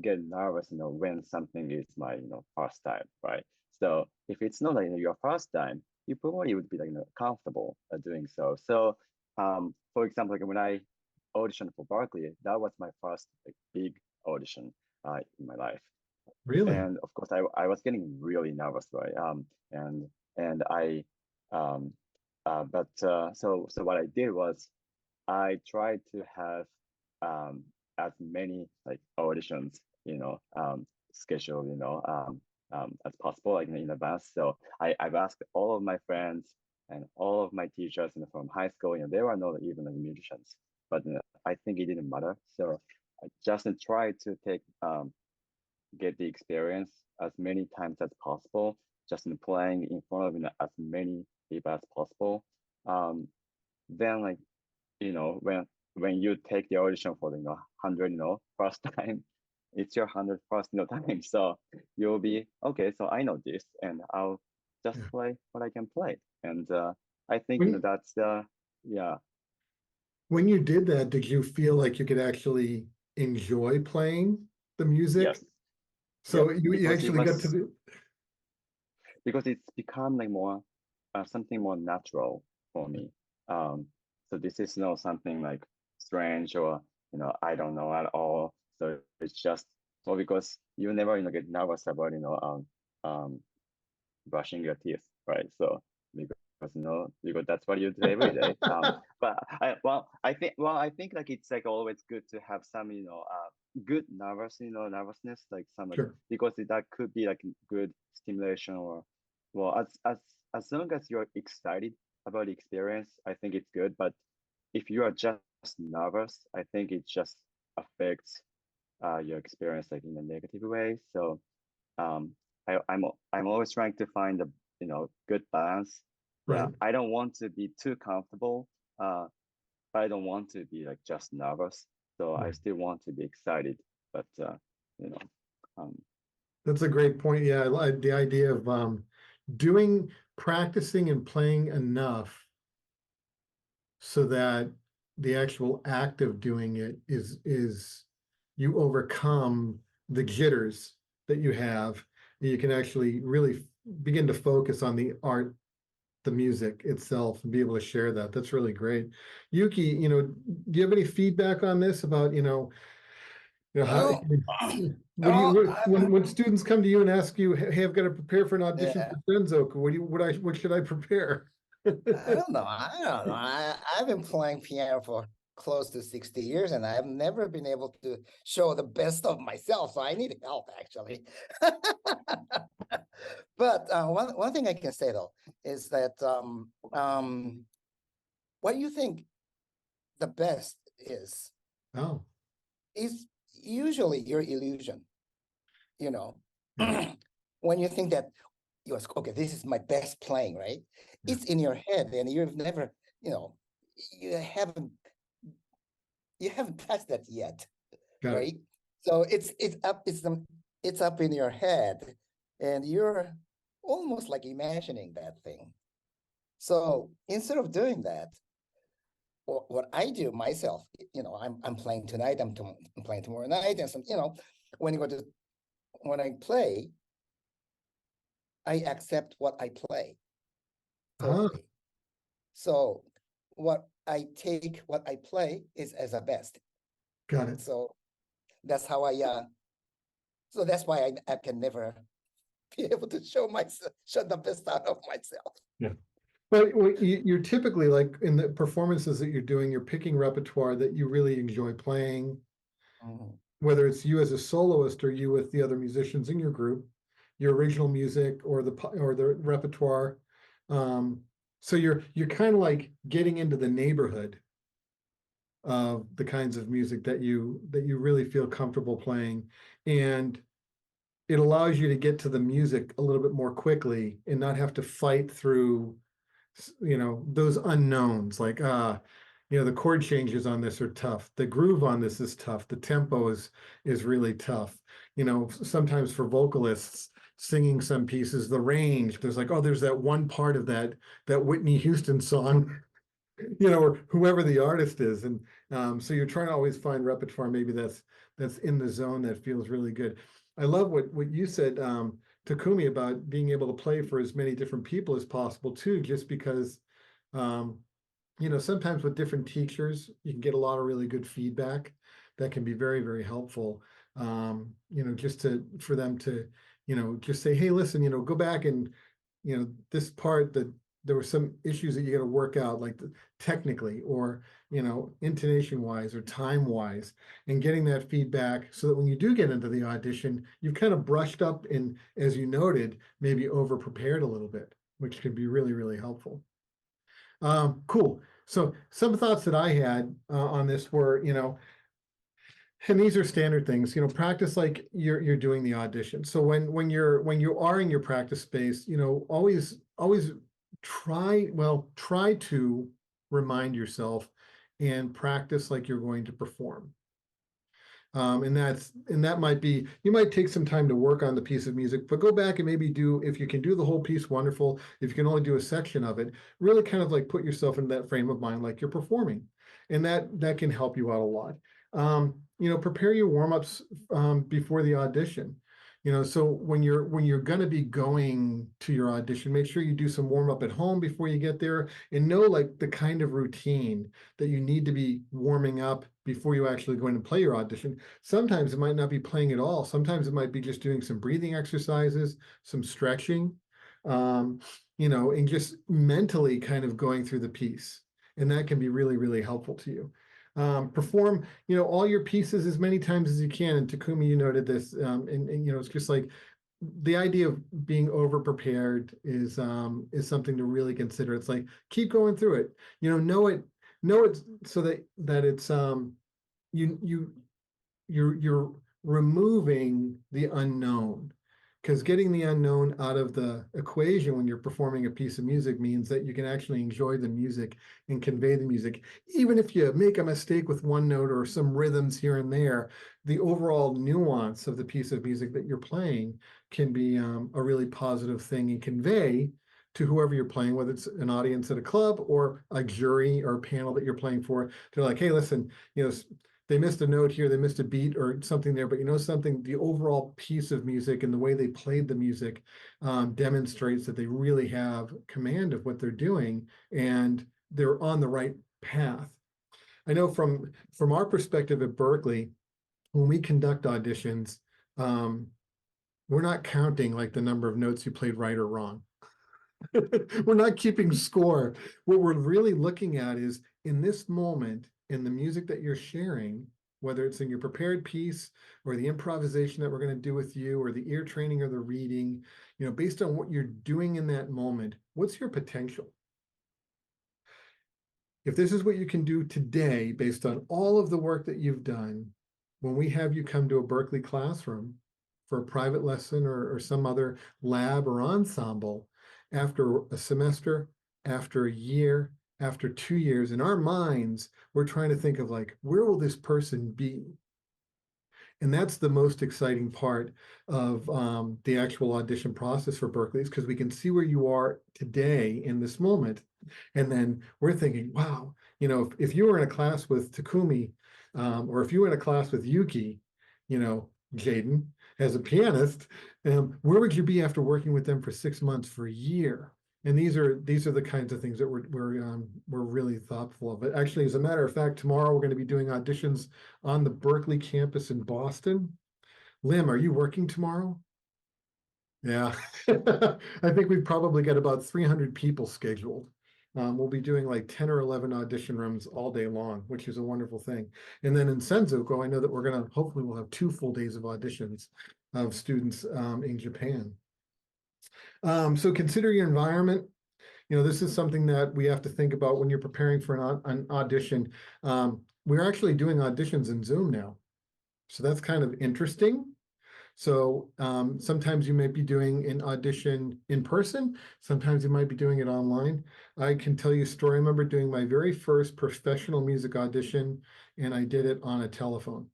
get nervous, when something is my, first time, right? So if it's not like your first time, you probably would be like comfortable doing so. So, for example, like when I auditioned for Berklee, that was my first like big audition in my life, Really? and of course I was getting really nervous, right? And I, but so what I did was I tried to have as many like auditions, scheduled, as possible, like in advance. So I've asked all of my friends and all of my teachers, from high school, they were not even like musicians, but I think it didn't matter. So I just tried to get the experience as many times as possible, just in playing in front of as many people as possible. Then like when you take the audition for the 100 first time, it's your 100th first time, so you'll be okay. So I know this, and I'll just Yeah. play what I can play, and I think When, that's yeah. when you did that, did you feel like you could actually enjoy playing the music? Yes. So Yep. you Because it actually got to was do, because it's become like more something more natural for me. So this is not something like strange or I don't know at all. So it's just well because you never get nervous about um brushing your teeth, right? So because because that's what you do every day. But I think like it's like always good to have some good nervousness, like some like sure. because that could be like good stimulation or well as long as you're excited about the experience, I think it's good. But if you are just nervous, I think it just affects your experience like in a negative way. So um, I'm always trying to find a good balance. Yeah, Right. I don't want to be too comfortable, but I don't want to be like just nervous. So I Right. still want to be excited, but you know, um, That's a great point. Yeah, I like the idea of practicing and playing enough so that the actual act of doing it is you overcome the jitters that you have, and you can actually really begin to focus on the art, the music itself, and be able to share that. That's really great. Yuki, do you have any feedback on this about, how Well, what do oh, you when students come to you and ask you, hey, I've got to prepare for an audition yeah. for Senzoku, what should I prepare? I don't know. I don't know. I've been playing piano for close to 60 years and I've never been able to show the best of myself. So I need help actually. But one thing I can say though is that what you think the best Oh, is usually your illusion, you know. yeah, When you think that you're okay, this is my best playing, right? yeah. It's in your head and you've never, you haven't touched that yet, Got it. right? So it's up in your head and you're almost like imagining that thing. So instead of doing that, what I do myself, I'm playing tonight, I'm playing tomorrow night, and some, when you go to when I play, I accept what I play Ah, totally. So what I take what I play is as a best. got it. So that's how so that's why I can never be able to show the best out of myself. Yeah. But you're typically, like, in the performances that you're doing, you're picking repertoire that you really enjoy playing, Mhm. whether it's you as a soloist or you with the other musicians in your group, your original music or the repertoire. So you're kind of like getting into the neighborhood of the kinds of music that you really feel comfortable playing, and it allows you to get to the music a little bit more quickly and not have to fight through those unknowns, like the chord changes on this are tough, the groove on this is tough, the tempo is really tough. Sometimes for vocalists singing some pieces, the range, there's like, oh, there's that one part of that Whitney Houston song or whoever the artist is. And so you're trying to always find repertoire, maybe that's in the zone that feels really good. I love what you said, Takumi, about being able to play for as many different people as possible too, just because sometimes with different teachers, you can get a lot of really good feedback that can be very, very helpful. Just for them to, just say, hey, listen, go back and, this part that there were some issues that you got to work out, like technically or, intonation wise or time wise, and getting that feedback so that when you do get into the audition, you've kind of brushed up and, as you noted, maybe over prepared a little bit, which can be really, really helpful. Cool. So some thoughts that I had on this were, and these are standard things, practice like you're doing the audition. So when you are in your practice space, always try to remind yourself and practice like you're going to perform. And that might be, you might take some time to work on the piece of music, but go back and maybe if you can do the whole piece, wonderful. If you can only do a section of it, really kind of like put yourself in that frame of mind like you're performing. And that can help you out a lot. Prepare your warm-ups before the audition. So when you're going to be going to your audition, make sure you do some warm-up at home before you get there, and know like the kind of routine that you need to be warming up before you actually go in and play your audition. Sometimes it might not be playing at all. Sometimes it might be just doing some breathing exercises, some stretching, and just mentally kind of going through the piece. And that can be really, really helpful to you. Perform, all your pieces as many times as you can. And Takumi, you noted this, and it's just like the idea of being over prepared is something to really consider. It's like, keep going through it, know it so that it's you're removing the unknown, because getting the unknown out of the equation when you're performing a piece of music means that you can actually enjoy the music and convey the music. Even if you make a mistake with one note or some rhythms here and there, the overall nuance of the piece of music that you're playing can be a really positive thing and convey to whoever you're playing, whether it's an audience at a club or a jury or a panel that you're playing for. They're like, hey, listen, they missed a note here, they missed a beat or something there, but something, the overall piece of music and the way they played the music demonstrates that they really have command of what they're doing and they're on the right path. I know from our perspective at Berklee, when we conduct auditions, we're not counting like the number of notes you played right or wrong. We're not keeping score. What we're really looking at is, in this moment, in the music that you're sharing, whether it's in your prepared piece or the improvisation that we're going to do with you, or the ear training or the reading, based on what you're doing in that moment, what's your potential? If this is what you can do today, based on all of the work that you've done, when we have you come to a Berklee classroom for a private lesson or some other lab or ensemble, after a semester, after a year, after 2 years, in our minds, we're trying to think of like, where will this person be? And that's the most exciting part of the actual audition process for Berklee, is because we can see where you are today in this moment. And then we're thinking, wow, if you were in a class with Takumi, or if you were in a class with Yuki, Jaden, as a pianist, where would you be after working with them for 6 months, for a year? And these are the kinds of things that we're really thoughtful of. But actually, as a matter of fact, tomorrow we're going to be doing auditions on the Berklee campus in Boston. Lim, are you working tomorrow? Yeah, I think we've probably got about 300 people scheduled. We'll be doing like 10 or 11 audition rooms all day long, which is a wonderful thing. And then in Senzuko, I know that hopefully we'll have 2 full days of auditions of students in Japan. So consider your environment. This is something that we have to think about when you're preparing for an audition. We're actually doing auditions in Zoom now. So that's kind of interesting. So sometimes you might be doing an audition in person. Sometimes you might be doing it online. I can tell you a story. I remember doing my very first professional music audition, and I did it on a telephone.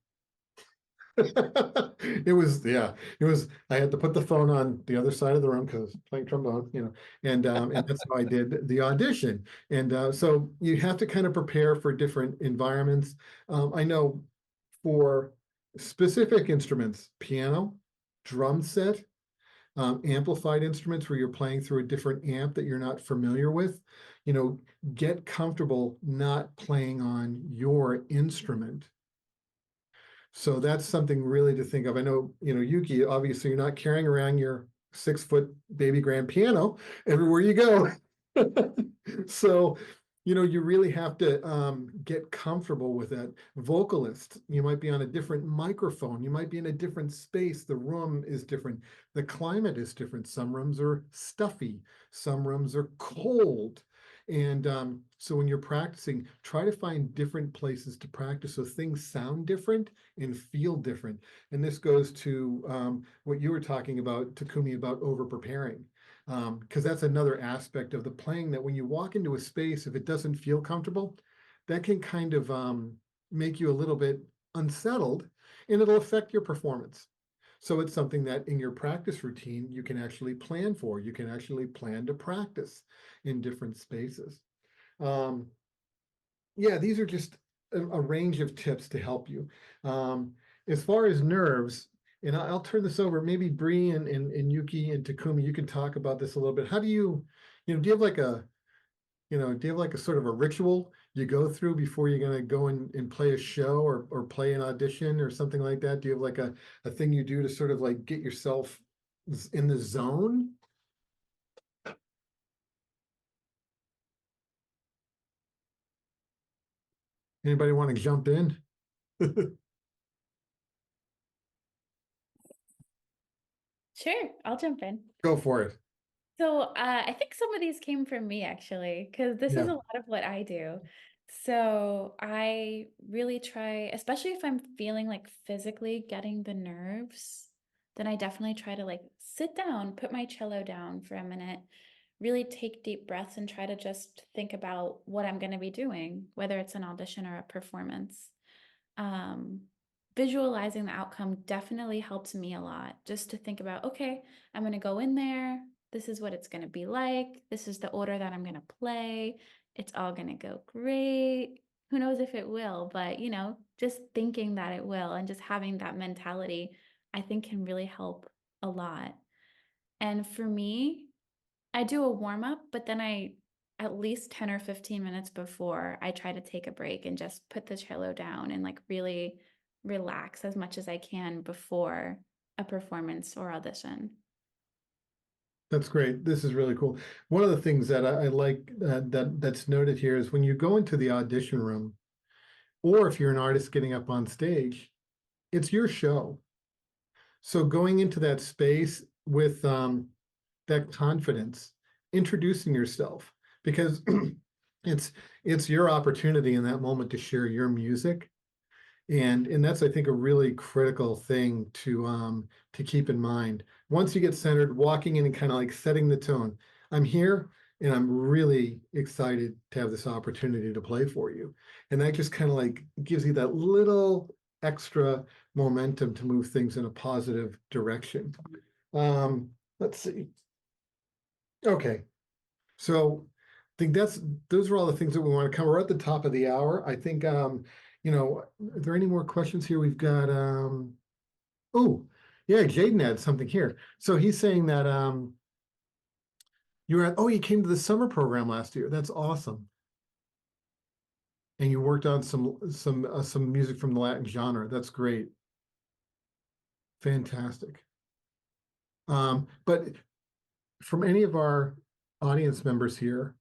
It was, yeah, it was, I had to put the phone on the other side of the room because I was playing trombone, and that's how I did the audition. And so you have to kind of prepare for different environments. I know for specific instruments, piano, drum set, amplified instruments where you're playing through a different amp that you're not familiar with, get comfortable not playing on your instrument. So that's something really to think of. I know, Yuki, obviously you're not carrying around your 6-foot baby grand piano everywhere you go. So, you really have to get comfortable with that. Vocalist, you might be on a different microphone. You might be in a different space. The room is different. The climate is different. Some rooms are stuffy. Some rooms are cold. And so when you're practicing, try to find different places to practice so things sound different and feel different. And this goes to what you were talking about, Takumi, about over-preparing. Because that's another aspect of the playing, that when you walk into a space, if it doesn't feel comfortable, that can kind of make you a little bit unsettled, and it'll affect your performance. So it's something that in your practice routine, you can actually plan for. You can actually plan to practice in different spaces. Yeah, these are just a range of tips to help you. As far as nerves, and I'll turn this over, maybe Bree and Yuki and Takumi, you can talk about this a little bit. How do you, do you have like a, do you have like a sort of a ritual you go through before you're going to go and play a show or play an audition or something like that? Do you have like a thing you do to sort of like get yourself in the zone? Anybody want to jump in? Sure, I'll jump in. Go for it. So I think some of these came from me actually, because this is Yeah. a lot of what I do. So I really try, especially if I'm feeling like physically getting the nerves, then I definitely try to like sit down, put my cello down for a minute, really take deep breaths and try to just think about what I'm going to be doing, whether it's an audition or a performance. Visualizing the outcome definitely helps me a lot, just to think about, okay, I'm going to go in there. This is what it's going to be like. This is the order that I'm going to play. It's all going to go great. Who knows if it will, but just thinking that it will and just having that mentality, I think can really help a lot. And for me, I do a warm up, but then at least 10 or 15 minutes before, I try to take a break and just put the cello down and like really relax as much as I can before a performance or audition. That's great. This is really cool. One of the things that I like that's noted here is when you go into the audition room, or if you're an artist getting up on stage, it's your show. So going into that space with that confidence, introducing yourself, because it's your opportunity in that moment to share your music. And that's, I think, a really critical thing to keep in mind. Once you get centered, walking in and kind of like setting the tone. I'm here and I'm really excited to have this opportunity to play for you. And that just kind of like gives you that little extra momentum to move things in a positive direction. Let's see. Okay. So I think those are all the things that we want to cover. We're at the top of the hour. I think are there any more questions here? We've got oh, yeah, Jaden had something here. So he's saying that you came to the summer program last year. That's awesome. And you worked on some music from the Latin genre. That's great. Fantastic. But from any of our audience members here,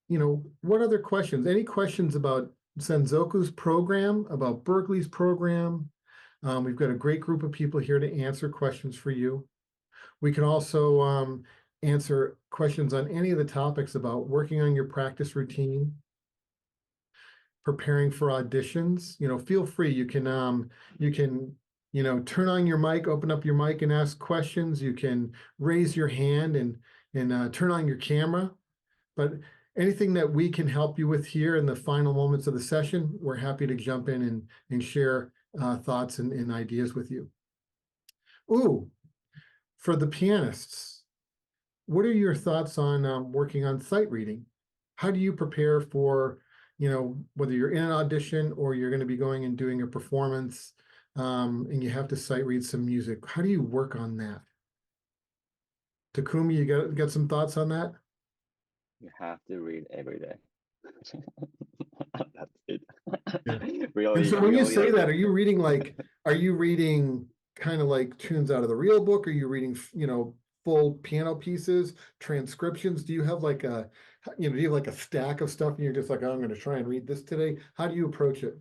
what other questions? Any questions about Senzoku's program, about Berklee's program? We've got a great group of people here to answer questions for you. We can also answer questions on any of the topics about working on your practice routine, preparing for auditions. Feel free. You can turn on your mic, open up your mic and ask questions. You can raise your hand and turn on your camera. But anything that we can help you with here in the final moments of the session, we're happy to jump in and share thoughts and ideas with you. Ooh, for the pianists, what are your thoughts on working on sight reading? How do you prepare for, whether you're in an audition or you're going to be going and doing a performance, and you have to sight read some music? How do you work on that? Takumi, you got some thoughts on that? You have to read every day. That's it. Yeah. Really, And so when you say like, that, are you reading kind of like tunes out of the real book? Are you reading, full piano pieces, transcriptions? Do you have like a stack of stuff and you're just like, oh, I'm going to try and read this today? How do you approach it?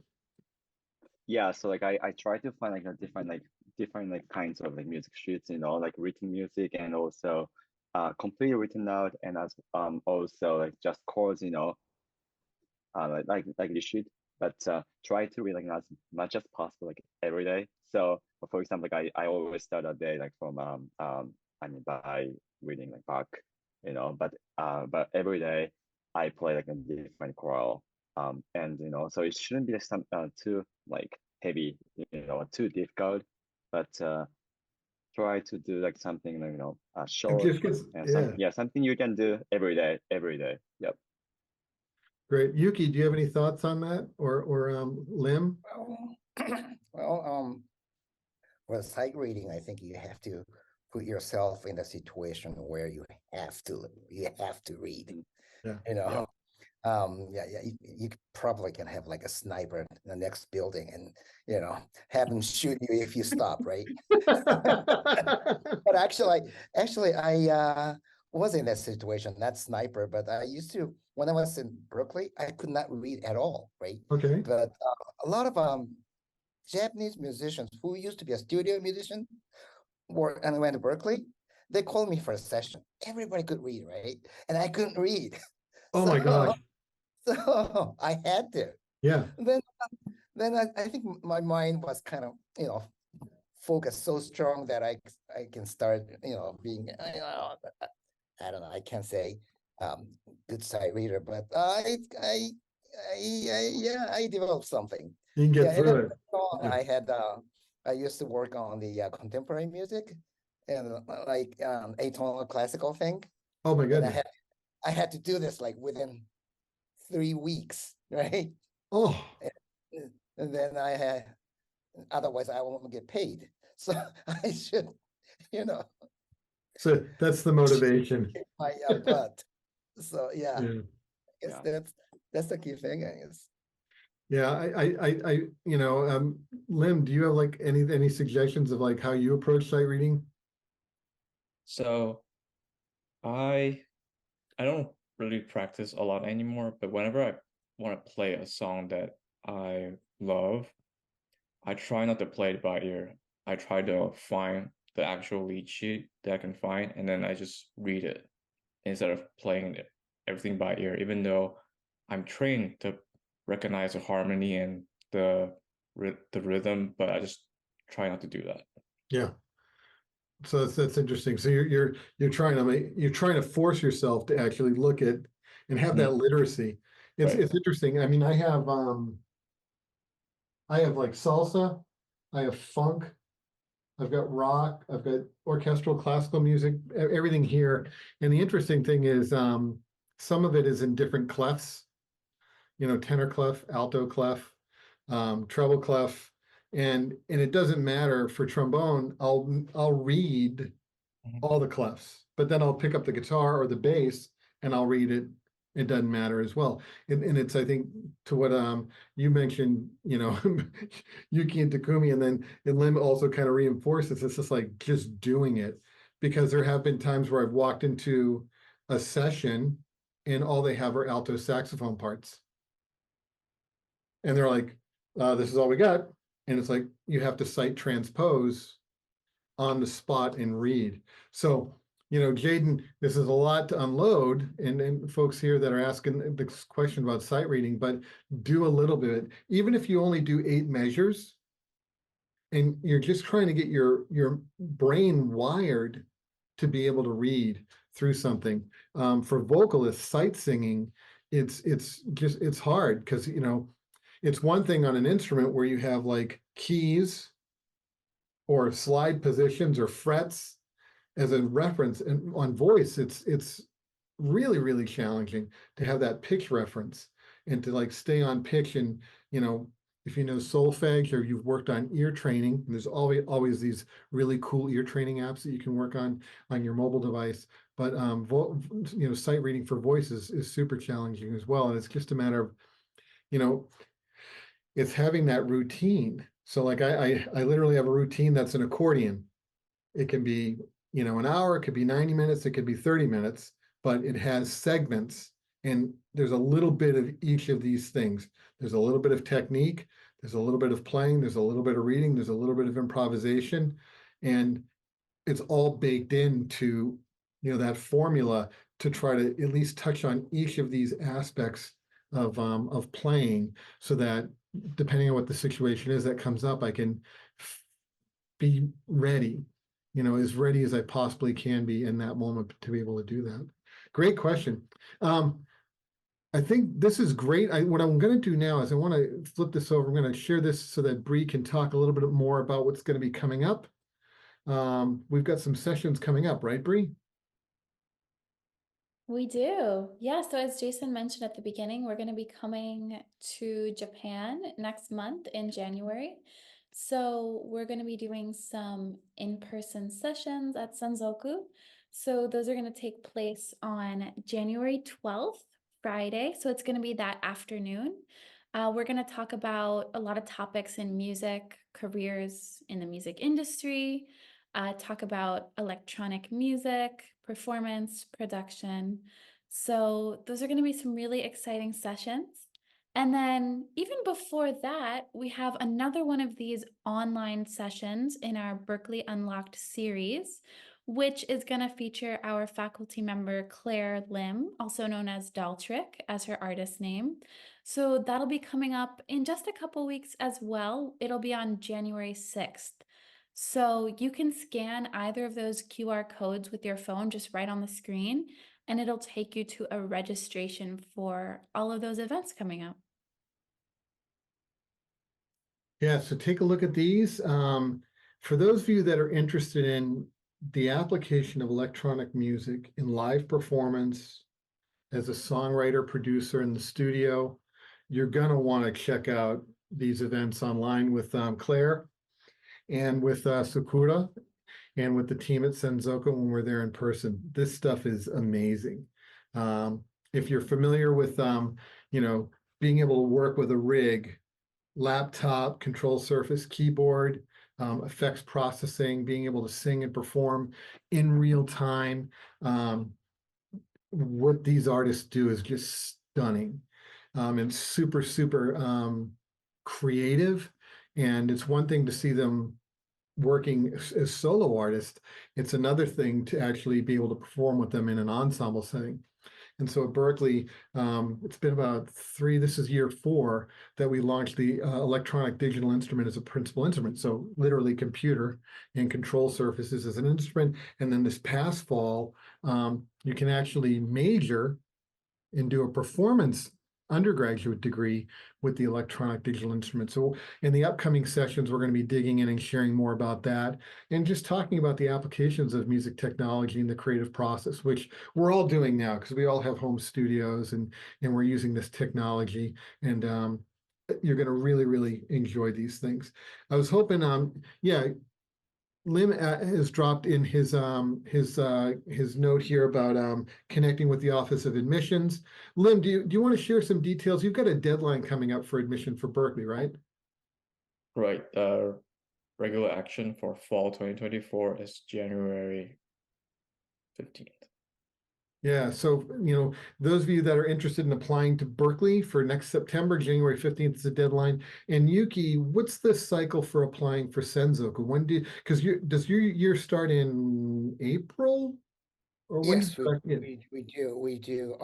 yeah, so like I try to find like a different like kinds of like music sheets, like written music and also completely written out, and as also like just chords, like the sheet, but try to read like as much as possible like every day. So for example, like I always start a day like from by reading like Bach, but every day I play like a different choral, and so it shouldn't be some too like heavy, too difficult, but try to do like something like short and something you can do every day. Yep. Great. Yuki, do you have any thoughts on that, or Lim? Well, sight reading, I think you have to put yourself in a situation where you have to read. Yeah. You probably can have like a sniper in the next building and have him shoot you if you stop, right? But actually I was in that situation, not sniper, but I used to, when I was in Berklee, I could not read at all, right? Okay. But a lot of Japanese musicians who used to be a studio musician and went to Berklee, they called me for a session. Everybody could read, right? And I couldn't read. Oh my gosh. So I had to. Yeah. Then I think my mind was kind of, focused so strong that I can start, being, I don't know, I can't say good sight reader, but I developed something. You can get through it. I used to work on the contemporary music and like atonal classical thing. Oh my goodness. And I had to do this like within 3 weeks, right? Oh. And then otherwise I won't get paid. So I should, So that's the motivation. my butt. So yeah, Yeah. I guess that's the key thing, I guess. Yeah, I Lim, do you have like any suggestions of like how you approach sight reading? So I don't really practice a lot anymore, but whenever I want to play a song that I love, I try not to play it by ear. I try to find the actual lead sheet that I can find, and then I just read it instead of playing everything by ear, even though I'm trained to recognize the harmony and the rhythm, but I just try not to do that. Yeah. So that's interesting. So you're trying to force yourself to actually look at and have that literacy. It's interesting. I mean, I have like salsa, I have funk, I've got rock, I've got orchestral classical music, everything here. And the interesting thing is some of it is in different clefs, tenor clef, alto clef, treble clef. And it doesn't matter for trombone, I'll read all the clefs, but then I'll pick up the guitar or the bass and I'll read it. It doesn't matter as well. And it's, I think, to what you mentioned, Yuki and Takumi, and then Lim also kind of reinforces it's just like just doing it, because there have been times where I've walked into a session and all they have are alto saxophone parts. And they're like, this is all we got. And it's like, you have to sight transpose on the spot and read. So, Jaden, this is a lot to unload, and folks here that are asking this question about sight reading, but do a little bit. Even if you only do 8 measures, and you're just trying to get your brain wired to be able to read through something. For vocalists, sight singing, it's hard because it's one thing on an instrument where you have like keys or slide positions or frets as a reference, and on voice, it's really, really challenging to have that pitch reference and to like stay on pitch. And, you know, if you know solfege or you've worked on ear training, there's always these really cool ear training apps that you can work on your mobile device. But you know, sight reading for voices is super challenging as well. And it's just a matter of, you know, it's having that routine. So like I literally have a routine that's an accordion. It can be, you know, an hour, it could be 90 minutes, it could be 30 minutes, but it has segments. And there's a little bit of each of these things. There's a little bit of technique, there's a little bit of playing, there's a little bit of reading, there's a little bit of improvisation. And it's all baked into, you know, that formula to try to at least touch on each of these aspects of playing, so that depending on what the situation is that comes up, I can be ready, you know, as ready as I possibly can be in that moment to be able to do that. Great question. I think this is great. What I'm going to do now is I want to flip this over. I'm going to share this so that Bree can talk a little bit more about what's going to be coming up. We've got some sessions coming up, right, Bree? We do. Yeah. So as Jason mentioned at the beginning, we're going to be coming to Japan next month in January. So we're going to be doing some in-person sessions at Senzoku. So those are going to take place on January 12th, Friday. So it's going to be that afternoon. We're going to talk about a lot of topics in music, careers in the music industry, talk about electronic music, performance, production. So those are going to be some really exciting sessions. And then even before that, we have another one of these online sessions in our Berklee Unlocked series, which is going to feature our faculty member, Claire Lim, also known as Daltrick as her artist name. So that'll be coming up in just a couple weeks as well. It'll be on January 6th. So you can scan either of those QR codes with your phone just right on the screen, and it'll take you to a registration for all of those events coming up. Yeah, so take a look at these. For those of you that are interested in the application of electronic music in live performance as a songwriter, producer in the studio, you're going to want to check out these events online with Claire and with Sakura and with the team at Senzoku when we're there in person. This stuff is amazing. If you're familiar with, you know, being able to work with a rig, laptop, control surface, keyboard, effects processing, being able to sing and perform in real time, what these artists do is just stunning, and super, super creative. And it's one thing to see them working as solo artists. It's another thing to actually be able to perform with them in an ensemble setting. And so at Berklee, it's been about this is year 4 that we launched the electronic digital instrument as a principal instrument. So literally computer and control surfaces as an instrument. And then this past fall, you can actually major and do a performance undergraduate degree with the electronic digital instrument. So in the upcoming sessions, we're going to be digging in and sharing more about that and just talking about the applications of music technology in the creative process, which we're all doing now because we all have home studios and we're using this technology. And you're going to really, really enjoy these things. I was hoping, yeah, Lim has dropped in his note here about connecting with the Office of Admissions. Lim, do you want to share some details? You've got a deadline coming up for admission for Berklee, right? Right. Regular action for fall 2024 is January 15th. Yeah, so, you know, those of you that are interested in applying to Berklee for next September, January 15th is the deadline. And Yuki, what's the cycle for applying for Senzoku? Does your year start in April? Or when Yes, does it start? we do.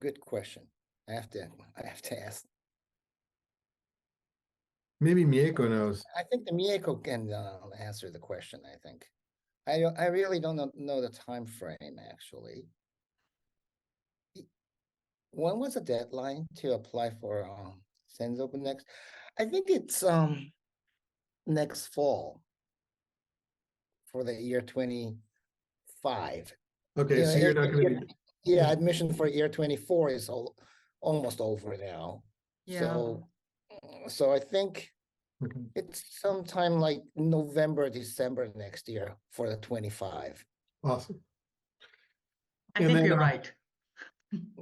Good question. I have to ask. Maybe Mieko knows. I think the Mieko can answer the question, I think. I really don't know the time frame, actually. when was the deadline to apply for Senzoku next? I think it's next fall for the year 25. Okay, so you're not going to be. Yeah, admission for year 24 is almost over now. Yeah. So I think Okay. it's sometime like November, December next year for the 25. Awesome. I And think then, you're right.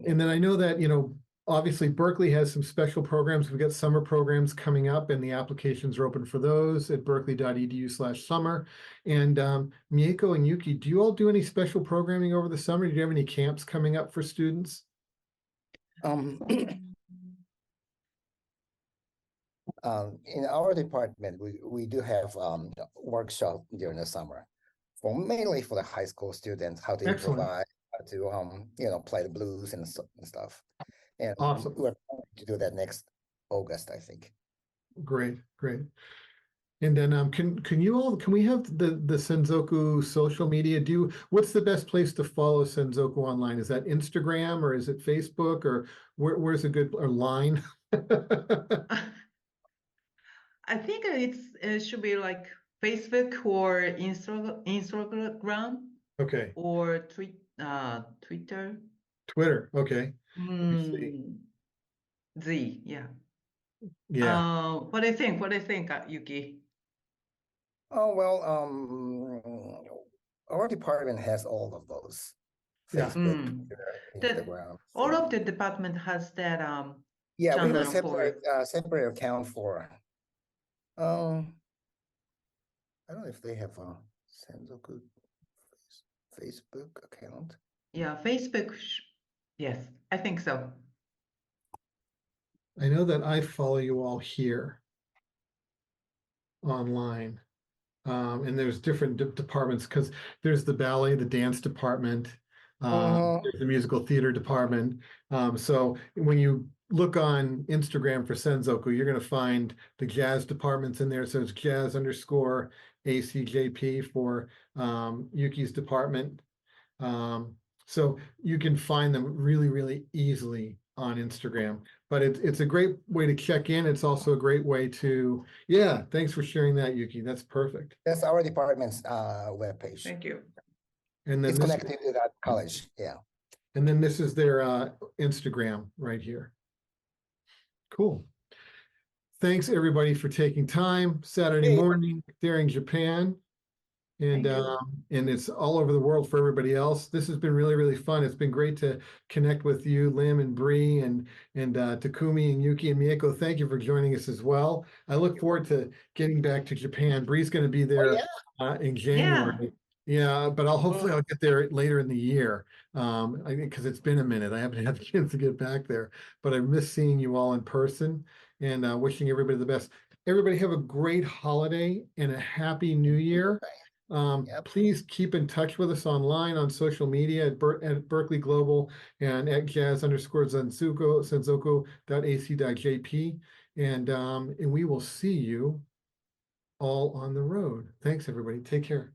And then I know that, you know, obviously Berklee has some special programs. We've got summer programs coming up and the applications are open for those at berkeley.edu/summer. And Mieko and Yuki, do you all do any special programming over the summer? Do you have any camps coming up for students? In our department, we do have workshop during the summer, mainly for the high school students, how to Excellent. improvise, how to play the blues and stuff. And Awesome. we're going to do that next August, I think. Great, great. And then can we have the Senzoku social media? What's the best place to follow Senzoku online? Is that Instagram or is it Facebook or where's a good or Line? I think it should be like Facebook or Instagram Okay. or Twitter. Twitter. Okay. Let me see. Z, yeah. Yeah. What do you think? What do you think, Yuki? Oh, well, our department has all of those. Yeah. Facebook, Instagram. All of the department has that Yeah, we have a channel separate account for. I don't know if they have a Senzoku Facebook account. Yeah, Facebook. Yes, I think so. I know that I follow you all here online. And there's different departments because there's the ballet, the dance department, there's the musical theater department. So when you look on Instagram for Senzoku, you're going to find the jazz departments in there. So it's jazz_ACJP for Yuki's department. So you can find them really, really easily on Instagram, but it's a great way to check in. It's also a great way to, yeah, thanks for sharing that, Yuki. That's perfect. That's our department's webpage. Thank you. And then it's connected to that college, yeah. And then this is their Instagram right here. Cool. Thanks everybody for taking time Saturday morning there in Japan. And it's all over the world for everybody else. This has been really, really fun. It's been great to connect with you, Lim and Bree, and Takumi and Yuki and Mieko. Thank you for joining us as well. I look forward to getting back to Japan. Bree's going to be there in January. Yeah, but hopefully I'll get there later in the year. I think because it's been a minute. I haven't had the chance to get back there, but I miss seeing you all in person and wishing everybody the best. Everybody have a great holiday and a happy new year. Please keep in touch with us online on social media at Berklee Global and at jazz_senzoku.ac.jp. And we will see you all on the road. Thanks, everybody. Take care.